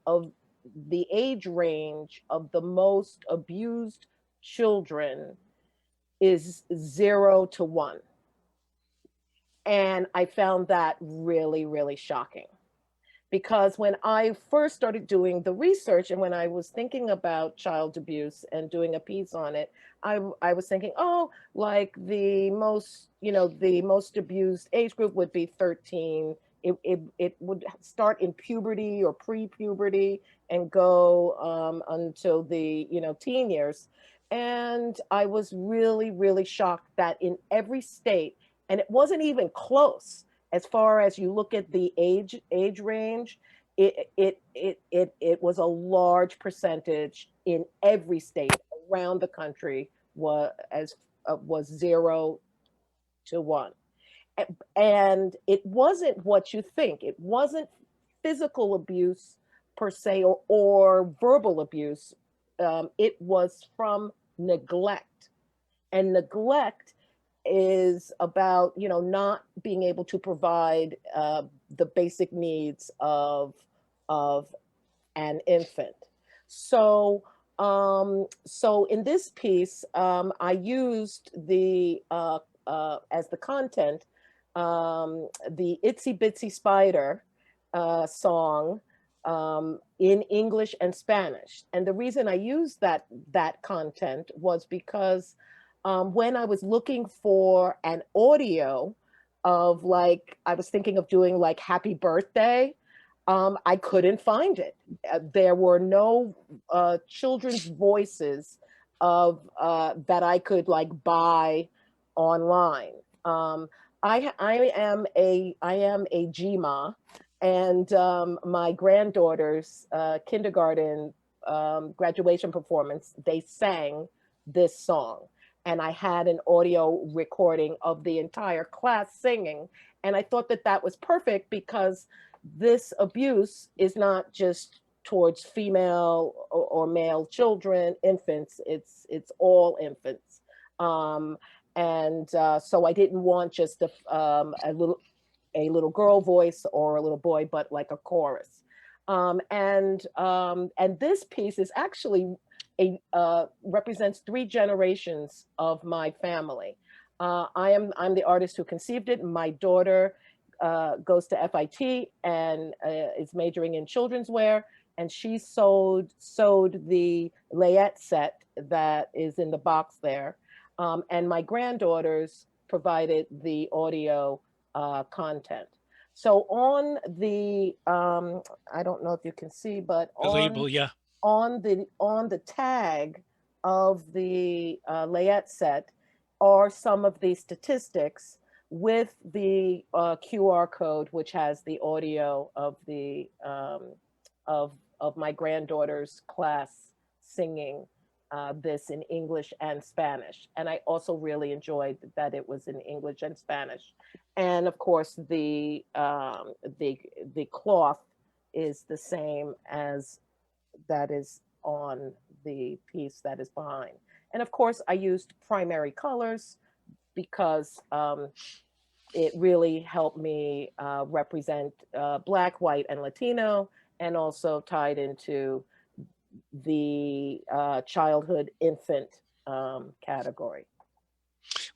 Speaker 1: range of the most abused children is 0 to 1. And I found that really, really shocking. Because when I first started doing the research and when I was thinking about child abuse and doing a piece on it, I was thinking, oh, like the most abused age group would be 13. It would start in puberty or pre-puberty and go until the teen years. And I was really, really shocked that in every state, and it wasn't even close as far as you look at the age range, it was a large percentage in every state around the country was 0 to 1. And it wasn't what you think. It wasn't physical abuse per se, or verbal abuse. It was from neglect. And neglect is about, not being able to provide the basic needs of an infant. So in this piece, I used as the content, the Itsy Bitsy Spider song in English and Spanish. And the reason I used that content was because when I was looking for an audio of, like, I was thinking of doing like Happy Birthday, I couldn't find it. There were no children's voices of that I could like buy online. I am a GMA, and my granddaughter's kindergarten graduation performance, they sang this song, and I had an audio recording of the entire class singing, and I thought that that was perfect because this abuse is not just towards female or male children, infants. It's all infants. So I didn't want just a little girl voice or a little boy, but like a chorus. And this piece is actually represents 3 generations of my family. I'm the artist who conceived it. My daughter goes to FIT and is majoring in children's wear, and she sewed the layette set that is in the box there. And my granddaughters provided the audio content. So on the, I don't know if you can see, but
Speaker 2: The label, yeah.
Speaker 1: on the tag of the layette set are some of the statistics with the QR code, which has the audio of the of my granddaughter's class singing this in English and Spanish. And I also really enjoyed that it was in English and Spanish. And of course, the cloth is the same as that is on the piece that is behind. And of course, I used primary colors because it really helped me represent Black, white, and Latino, and also tied into the childhood infant category.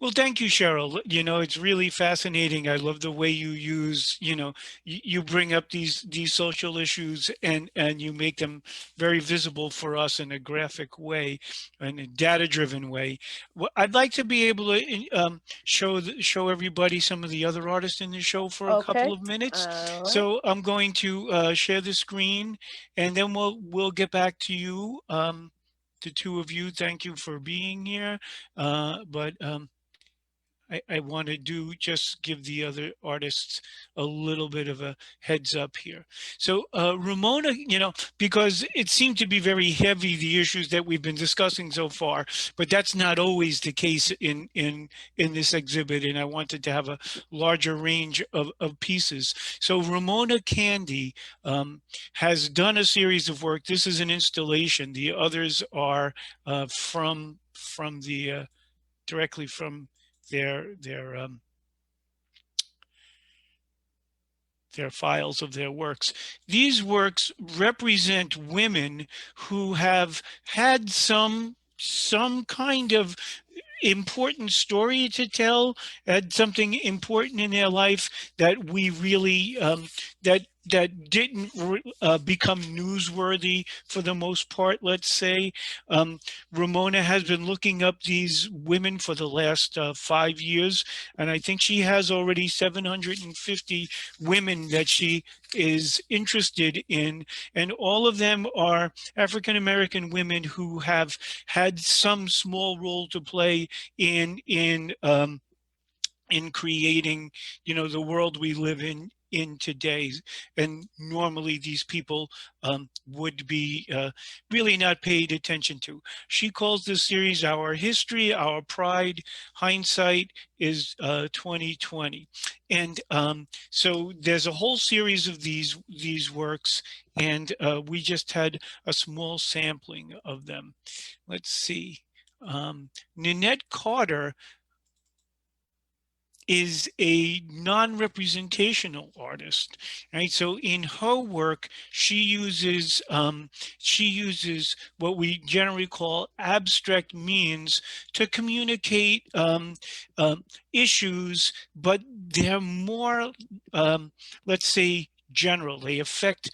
Speaker 2: Well, thank you, Cheryl. It's really fascinating. I love the way you use, you bring up these social issues and you make them very visible for us in a graphic way and a data-driven way. Well, I'd like to be able to show everybody some of the other artists in the show for a couple of minutes.
Speaker 1: Right.
Speaker 2: So I'm going to share the screen, and then we'll get back to you. The 2 of you, thank you for being here. I want to just give the other artists a little bit of a heads up here. So Ramona, because it seemed to be very heavy, the issues that we've been discussing so far, but that's not always the case in this exhibit. And I wanted to have a larger range of pieces. So Ramona Candy has done a series of work. This is an installation. The others are from the directly from their files of their works. These works represent women who have had some kind of important story to tell, had something important in their life that we really that that didn't become newsworthy for the most part, let's say. Ramona has been looking up these women for the last 5 years, and I think she has already 750 women that she is interested in, and all of them are African American women who have had some small role to play in creating, the world we live in today. And normally these people would be really not paid attention to. She calls this series Our History, Our Pride, Hindsight is 2020. And so there's a whole series of these works, and we just had a small sampling of them. Let's see. Nanette Carter is a non-representational artist, right? So in her work, she uses what we generally call abstract means to communicate issues, but they're more, let's say, general. They affect,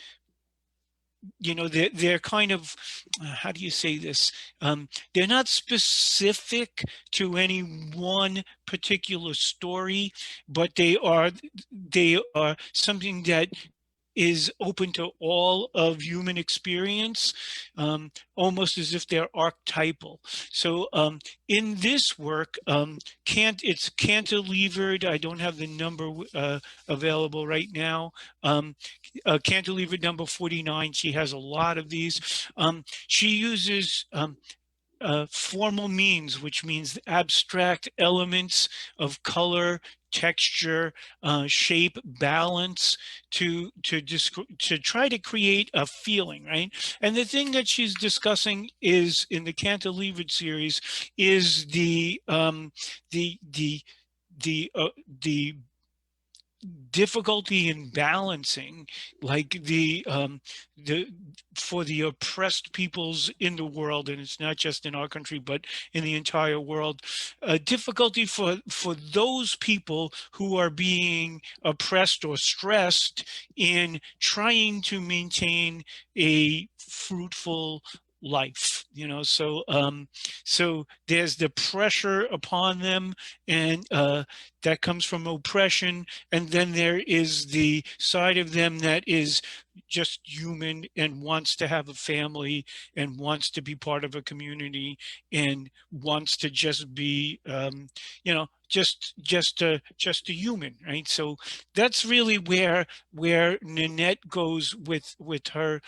Speaker 2: they're kind of, how do you say this? They're not specific to any one particular story, but they are something that is open to all of human experience, almost as if they're archetypal. So in this work, it's cantilevered. I don't have the number available right now. Cantilevered number 49. She has a lot of these. She uses formal means, which means abstract elements of color, texture, shape, balance to try to create a feeling, right? And the thing that she's discussing is in the cantilevered series is the difficulty in balancing, like the for the oppressed peoples in the world, and it's not just in our country but in the entire world, difficulty for those people who are being oppressed or stressed in trying to maintain a fruitful life, so there's the pressure upon them, and that comes from oppression. And then there is the side of them that is just human and wants to have a family and wants to be part of a community and wants to just be, just a human, right? So that's really where Nanette goes with her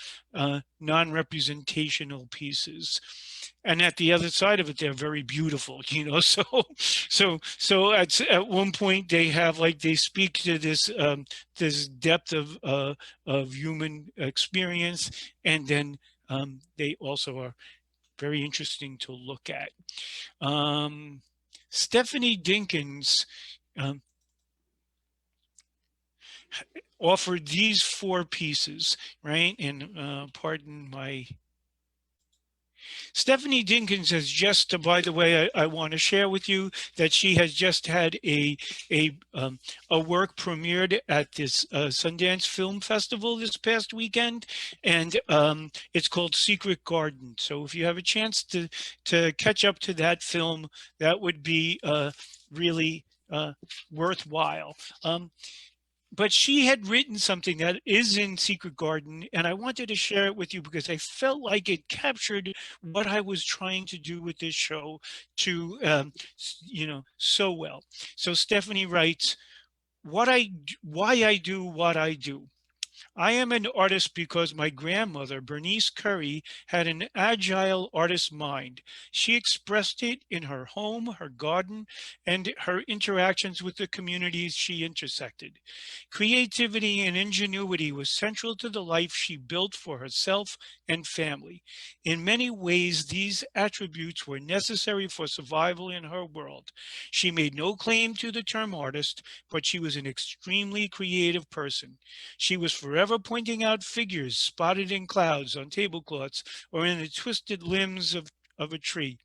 Speaker 2: non-representational pieces. And at the other side of it, they're very beautiful, so at one point they have, like, they speak to this depth of human experience, and then they also are very interesting to look at. Stephanie Dinkins offered these 4 pieces, right? And pardon my... Stephanie Dinkins has just, by the way, I want to share with you that she has just had a work premiered at this Sundance Film Festival this past weekend, and it's called Secret Garden. So if you have a chance to catch up to that film, that would be really worthwhile. But she had written something that is in Secret Garden, and I wanted to share it with you because I felt like it captured what I was trying to do with this show so well. So Stephanie writes, why I do what I do. I am an artist because my grandmother, Bernice Curry, had an agile artist's mind. She expressed it in her home, her garden, and her interactions with the communities she intersected. Creativity and ingenuity was central to the life she built for herself and family. In many ways, these attributes were necessary for survival in her world. She made no claim to the term artist, but she was an extremely creative person. She was forever pointing out figures spotted in clouds, on tablecloths, or in the twisted limbs of a tree.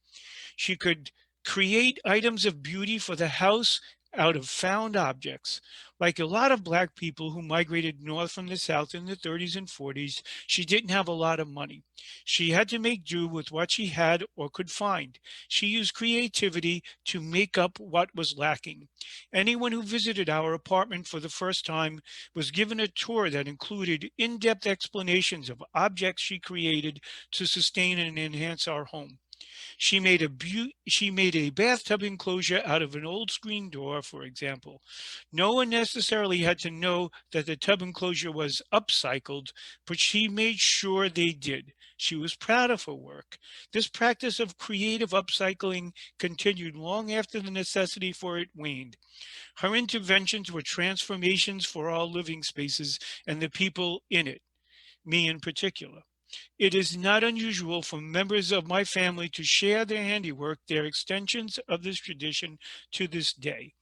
Speaker 2: She could create items of beauty for the house out of found objects. Like a lot of Black people who migrated north from the South in the 30s and 40s, she didn't have a lot of money. She had to make do with what she had or could find. She used creativity to make up what was lacking. Anyone who visited our apartment for the first time was given a tour that included in-depth explanations of objects she created to sustain and enhance our home. She made a bathtub enclosure out of an old screen door, for example. No one necessarily had to know that the tub enclosure was upcycled, but she made sure they did. She was proud of her work. This practice of creative upcycling continued long after the necessity for it waned. Her interventions were transformations for all living spaces and the people in it, me in particular. It is not unusual for members of my family to share their handiwork, their extensions of this tradition to this day.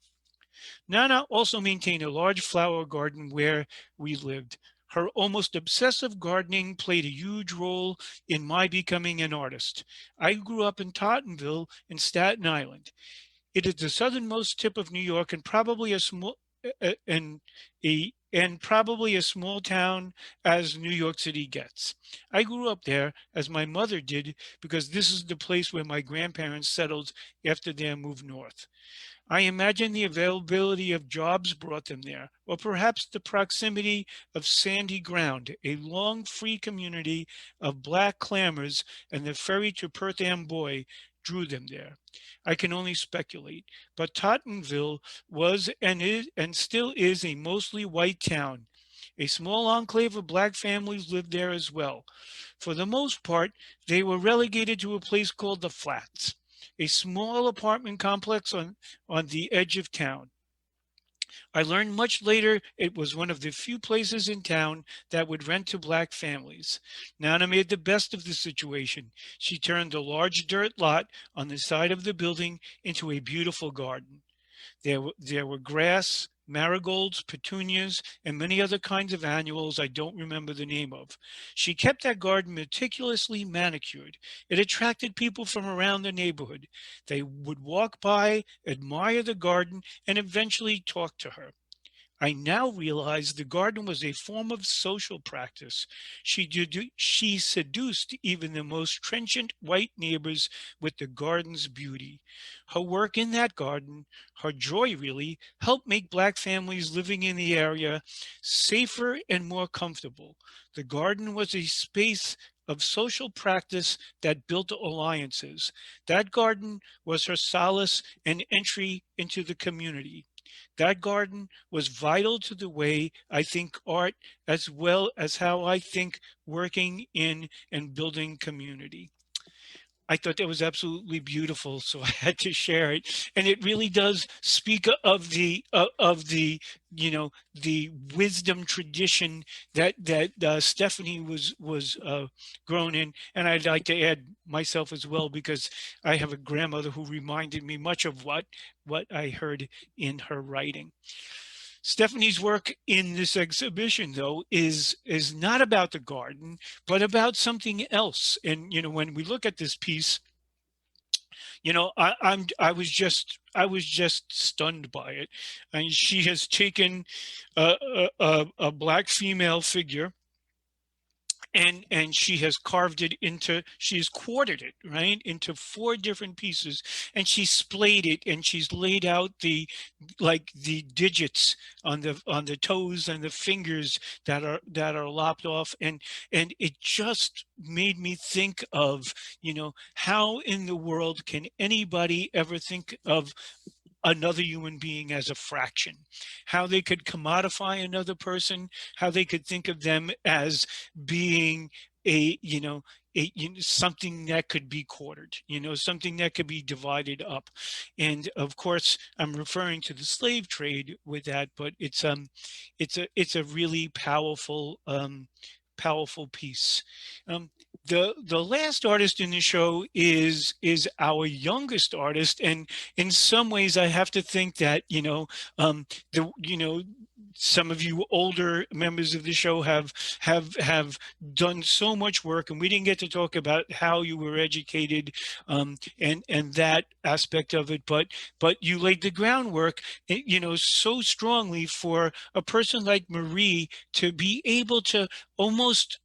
Speaker 2: Nana also maintained a large flower garden where we lived. Her almost obsessive gardening played a huge role in my becoming an artist. I grew up in Tottenville in Staten Island. It is the southernmost tip of New York and probably a small and probably a small town as New York City gets. I grew up there as my mother did because this is the place where my grandparents settled after their move north. I imagine the availability of jobs brought them there, or perhaps the proximity of sandy ground, a long free community of Black clammers, and the ferry to Perth Amboy drew them there. I can only speculate, but Tottenville was and still is a mostly white town. A small enclave of Black families lived there as well. For the most part, they were relegated to a place called the Flats, a small apartment complex on the edge of town. I learned much later it was one of the few places in town that would rent to Black families. Nana made the best of the situation. She turned a large dirt lot on the side of the building into a beautiful garden. There were grass, marigolds, petunias, and many other kinds of annuals I don't remember the name of. She kept that garden meticulously manicured. It attracted people from around the neighborhood. They would walk by, admire the garden, and eventually talk to her. I now realize the garden was a form of social practice. She seduced even the most trenchant white neighbors with the garden's beauty. Her work in that garden, her joy really, helped make Black families living in the area safer and more comfortable. The garden was a space of social practice that built alliances. That garden was her solace and entry into the community. That garden was vital to the way I think art, as well as how I think working in and building community. I thought that was absolutely beautiful, so I had to share it. And it really does speak of the the wisdom tradition that Stephanie was grown in. And I'd like to add myself as well because I have a grandmother who reminded me much of what I heard in her writing. Stephanie's work in this exhibition, though, is not about the garden, but about something else. And when we look at this piece, I was just stunned by it. And she has taken a Black female figure and she has she has quartered it right into 4 different pieces, and she splayed it, and she's laid out the digits on the toes and the fingers that are lopped off, and it just made me think of how in the world can anybody ever think of another human being as a fraction, how they could commodify another person, how they could think of them as being something that could be quartered, something that could be divided up. And of course, I'm referring to the slave trade with that, but it's a really powerful piece. The last artist in the show is our youngest artist, and in some ways I have to think that the some of you older members of the show have done so much work, and we didn't get to talk about how you were educated, and that aspect of it, but you laid the groundwork, you know, so strongly for a person like Marie to be able to almost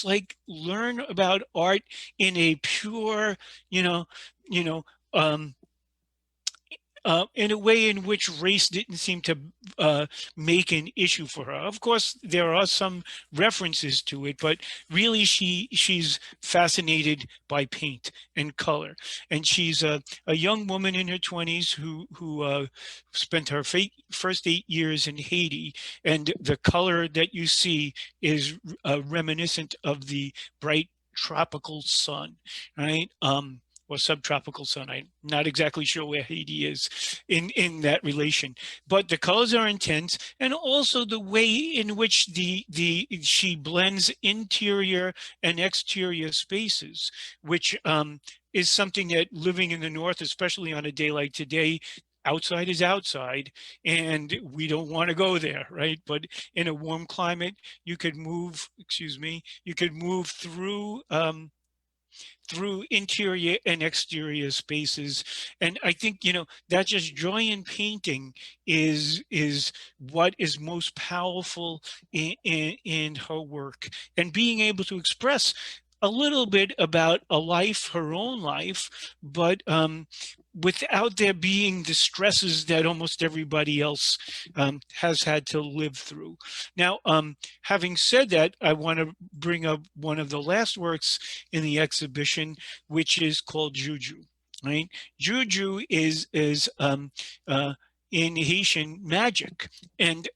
Speaker 2: like learn about art in a pure, you know, you know, um, in a way in which race didn't seem to make an issue for her. Of course, there are some references to it, but really she's fascinated by paint and color. And she's a young woman in her 20s who spent her first 8 years in Haiti. And the color that you see is reminiscent of the bright tropical sun, right? Or subtropical sun. I'm not exactly sure where Haiti is in that relation, but the colors are intense, and also the way in which she blends interior and exterior spaces, which is something that living in the North, especially on a day like today, outside is outside, and we don't want to go there, right? But in a warm climate, you could move, excuse me, you could move through interior and exterior spaces. And I think, you know, that just joy in painting is what is most powerful in her work, and being able to express a little bit about a life, her own life, but without there being the stresses that almost everybody else has had to live through. Now, having said that, I want to bring up one of the last works in the exhibition, which is called Juju. Right, Juju is in Haitian magic, and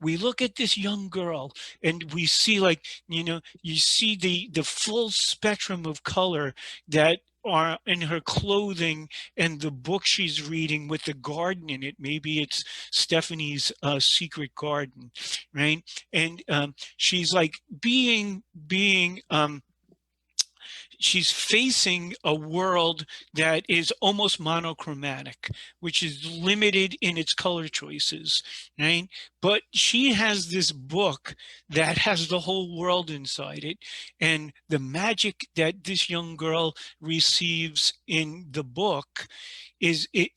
Speaker 2: we look at this young girl, and we see, like, you know, you see the full spectrum of color that are in her clothing and the book she's reading with the garden in it. Maybe it's Stephanie's Secret Garden, right? And she's like she's facing a world that is almost monochromatic, which is limited in its color choices, right? But she has this book that has the whole world inside it. And the magic that this young girl receives in the book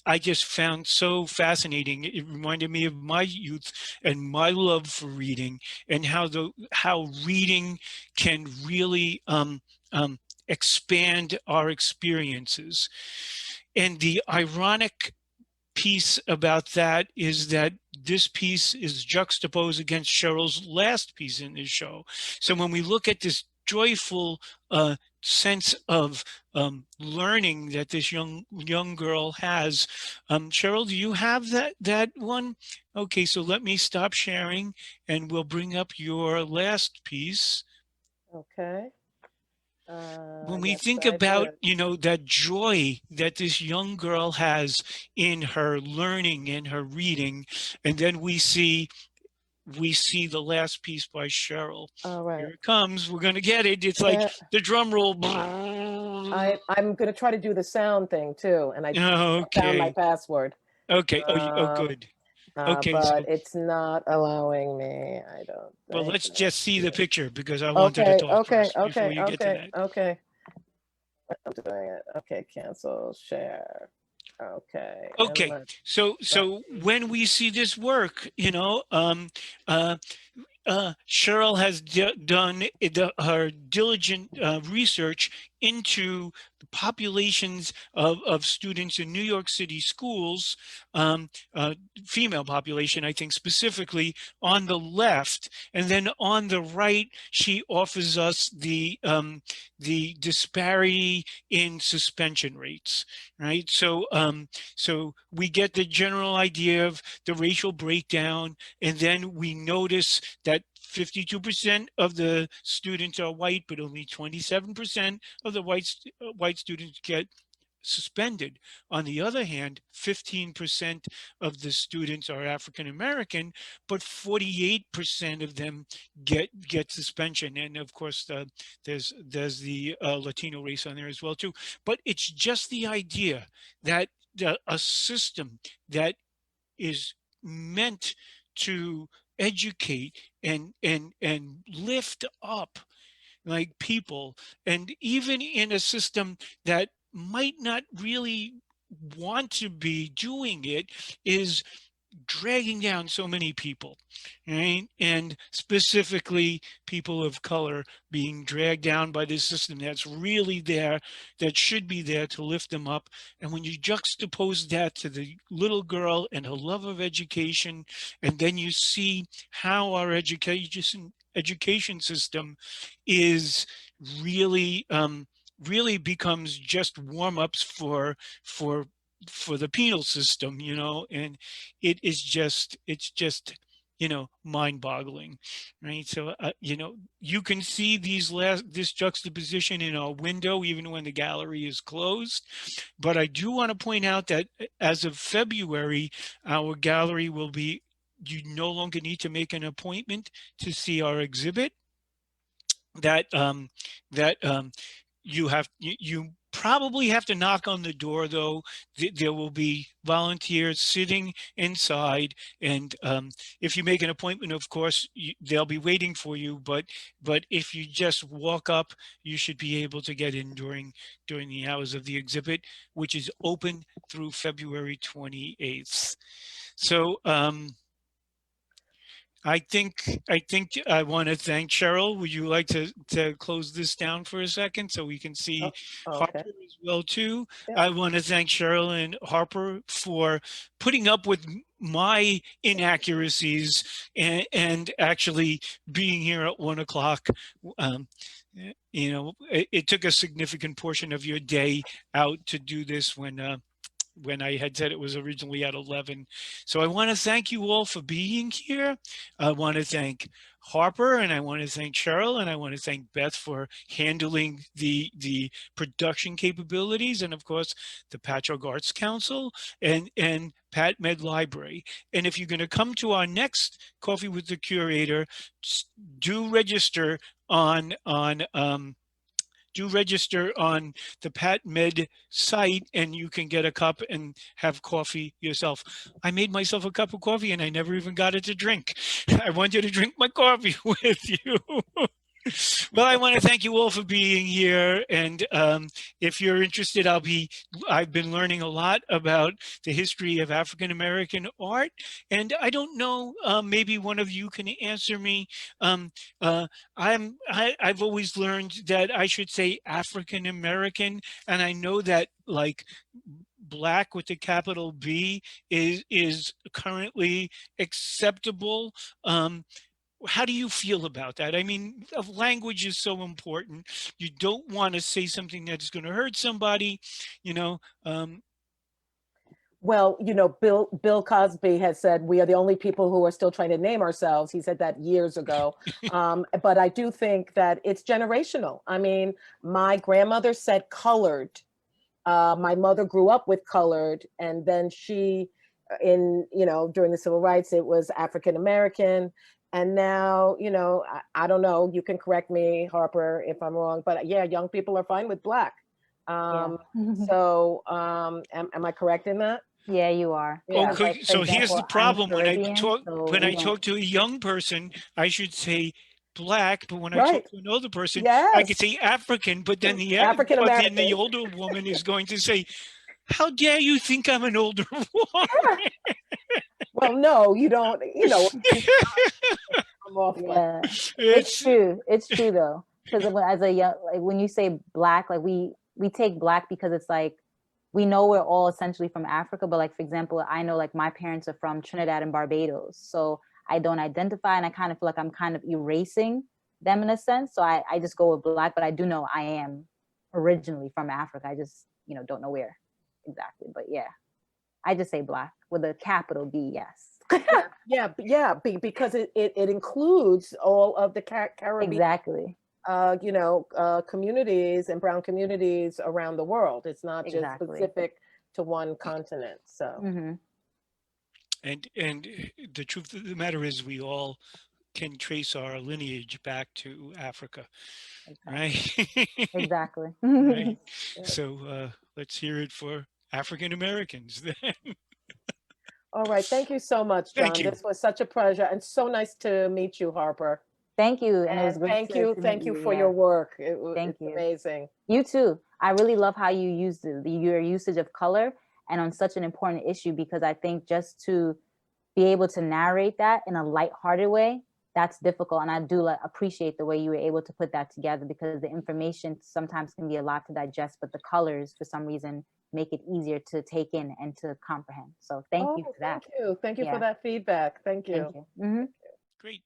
Speaker 2: I just found so fascinating. It reminded me of my youth and my love for reading, and how reading can really expand our experiences. And the ironic piece about that is that this piece is juxtaposed against Cheryl's last piece in this show. So when we look at this joyful sense of learning that this young girl has, Cheryl, do you have that one? Okay, so let me stop sharing, and we'll bring up your last piece.
Speaker 1: Okay.
Speaker 2: When we
Speaker 1: Yes,
Speaker 2: think
Speaker 1: I
Speaker 2: about,
Speaker 1: did.
Speaker 2: you know, that joy that this young girl has in her learning and her reading, and then we see the last piece by Cheryl.
Speaker 1: All right.
Speaker 2: Here it comes. We're gonna get it. It's like
Speaker 1: Yeah,
Speaker 2: the drum roll.
Speaker 1: I'm gonna try to do the sound thing too, and I found my
Speaker 2: Okay.
Speaker 1: password.
Speaker 2: Okay. Oh,
Speaker 1: Um,
Speaker 2: good. Okay.
Speaker 1: but
Speaker 2: So,
Speaker 1: it's not allowing me. I don't
Speaker 2: well,
Speaker 1: think.
Speaker 2: let's just see the picture, because I wanted to
Speaker 1: Okay,
Speaker 2: talk
Speaker 1: okay,
Speaker 2: first before
Speaker 1: okay,
Speaker 2: you get to
Speaker 1: okay,
Speaker 2: that.
Speaker 1: okay. I'm doing it. Okay, cancel share. Okay, and
Speaker 2: Okay.
Speaker 1: let's
Speaker 2: So
Speaker 1: see.
Speaker 2: when we see this work, you know, uh, Cheryl has done her diligent research into the populations of students in New York City schools, um, female population, I think specifically, on the left. And then on the right, she offers us the disparity in suspension rates, right? So, so we get the general idea of the racial breakdown, and then we notice that 52% of the students are white, but only 27% of the white students get suspended. On the other hand, 15% of the students are African American, but 48% of them get suspension. And of course, there's the Latino race on there as well too. But it's just the idea that a system that is meant to educate and lift up like people, and even in a system that might not really want to be doing it, is dragging down so many people, right? And specifically people of color being dragged down by this system that's really there, that should be there to lift them up. And when you juxtapose that to the little girl and her love of education, and then you see how our education system is really really becomes just warm-ups for for the penal system, you know, and it's just, you know, mind-boggling, right? So you know, you can see this juxtaposition in our window even when the gallery is closed. But I do want to point out that as of February, our gallery will be, you no longer need to make an appointment to see our exhibit. That you probably have to knock on the door, though. There will be volunteers sitting inside, and if you make an appointment, of course, they'll be waiting for you. But if you just walk up, you should be able to get in during the hours of the exhibit, which is open through February 28th. So I think I want to thank Cheryl. Would you like to close this down for a second so we can see Harper
Speaker 1: Okay.
Speaker 2: as well too?
Speaker 1: Yeah.
Speaker 2: I want to thank Cheryl and Harper for putting up with my inaccuracies and actually being here at 1 o'clock. You know, it took a significant portion of your day out to do this when I had said it was originally at 11. So I want to thank you all for being here. I want to thank Harper, and I want to thank Cheryl, and I want to thank Beth for handling the production capabilities, and of course the Patchogue Arts Council and Pat Med Library. And if you're going to come to our next Coffee with the Curator, do register on the Pat Med site, and you can get a cup and have coffee yourself. I made myself a cup of coffee and I never even got it to drink. I want you to drink my coffee with you. Well, I want to thank you all for being here. And if you're interested, I've been learning a lot about the history of African-American art. And I don't know, maybe one of you can answer me. I've always learned that I should say African-American. And I know that, like, Black with the capital B is currently acceptable. How do you feel about that? I mean, language is so important. You don't want to say something that's going to hurt somebody, you know.
Speaker 1: Well, you know, Bill Cosby has said we are the only people who are still trying to name ourselves. He said that years ago. But I do think that it's generational. I mean, my grandmother said colored. My mother grew up with colored, and then she, during the civil rights, it was African American. And now, I don't know, you can correct me, Harper, if I'm wrong, but yeah, young people are fine with Black. So am I correct in that?
Speaker 3: Yeah, you are.
Speaker 1: Yeah.
Speaker 2: Okay,
Speaker 3: Like,
Speaker 2: so here's the
Speaker 3: example, I'm
Speaker 2: problem. When I
Speaker 3: Caribbean,
Speaker 2: talk
Speaker 3: so
Speaker 2: when
Speaker 3: we
Speaker 2: I
Speaker 3: don't-
Speaker 2: talk to a young person, I should say Black, but when I
Speaker 1: Right.
Speaker 2: talk to an older person, I could
Speaker 1: Yes.
Speaker 2: say African, but then the
Speaker 1: African American.
Speaker 2: older woman is going to say, "How dare you think I'm an older woman?"
Speaker 1: Well, no, you don't, I'm off.
Speaker 3: Yeah, it's
Speaker 2: It's
Speaker 3: true. It's true though, because as a young, like when you say Black, like we take Black because it's like we know we're all essentially from Africa, but like for example, I know like my parents are from Trinidad and Barbados, so I don't identify, and I kind of feel like I'm kind of erasing them in a sense. So I just go with Black, but I do know I am originally from Africa. I just don't know where exactly, but yeah, I just say Black with a capital B. Yes.
Speaker 1: Yeah, because it includes all of the Caribbean,
Speaker 3: Exactly.
Speaker 1: communities and brown communities around the world. It's not just
Speaker 3: Exactly.
Speaker 1: specific to one continent. So,
Speaker 2: and the truth of the matter is, we all can trace our lineage back to Africa, right?
Speaker 3: Exactly.
Speaker 2: Right.
Speaker 1: Yeah.
Speaker 2: So let's hear it for African Americans then.
Speaker 1: All right. Thank you so much, John.
Speaker 2: Thank you.
Speaker 1: This was such a pleasure and so nice to meet you, Harper.
Speaker 3: Thank you. And it was
Speaker 1: And
Speaker 3: great
Speaker 1: thank
Speaker 3: to
Speaker 1: you.
Speaker 3: meet
Speaker 1: Thank you for
Speaker 3: yeah.
Speaker 1: your work.
Speaker 3: Thank
Speaker 1: It's
Speaker 3: you.
Speaker 1: amazing.
Speaker 3: You too. I really love how you use your usage of color and on such an important issue, because I think just to be able to narrate that in a lighthearted way, that's difficult. And I do appreciate the way you were able to put that together, because the information sometimes can be a lot to digest, but the colors for some reason make it easier to take in and to comprehend. So thank you for that.
Speaker 1: Thank you. Thank you
Speaker 3: Yeah.
Speaker 1: for that feedback. Thank you.
Speaker 3: Thank you. Mm-hmm.
Speaker 2: Great.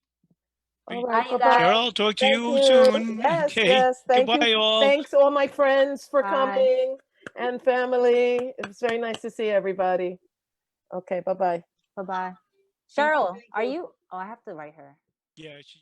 Speaker 1: All
Speaker 3: Bye,
Speaker 1: right.
Speaker 3: you
Speaker 1: Bye-bye.
Speaker 3: guys.
Speaker 2: Cheryl, talk to
Speaker 1: Thank
Speaker 2: you
Speaker 1: you.
Speaker 2: soon.
Speaker 1: Yes,
Speaker 2: Okay.
Speaker 1: yes. Thank
Speaker 2: Goodbye,
Speaker 1: you.
Speaker 2: all.
Speaker 1: Thanks all my friends for
Speaker 3: Bye.
Speaker 1: coming and family. It was very nice to see everybody. Okay. Bye-bye.
Speaker 3: Bye-bye.
Speaker 4: Thank you.
Speaker 3: Cheryl,
Speaker 4: Thank
Speaker 3: are
Speaker 4: you.
Speaker 3: you? Oh, I have to write her.
Speaker 2: Yeah, she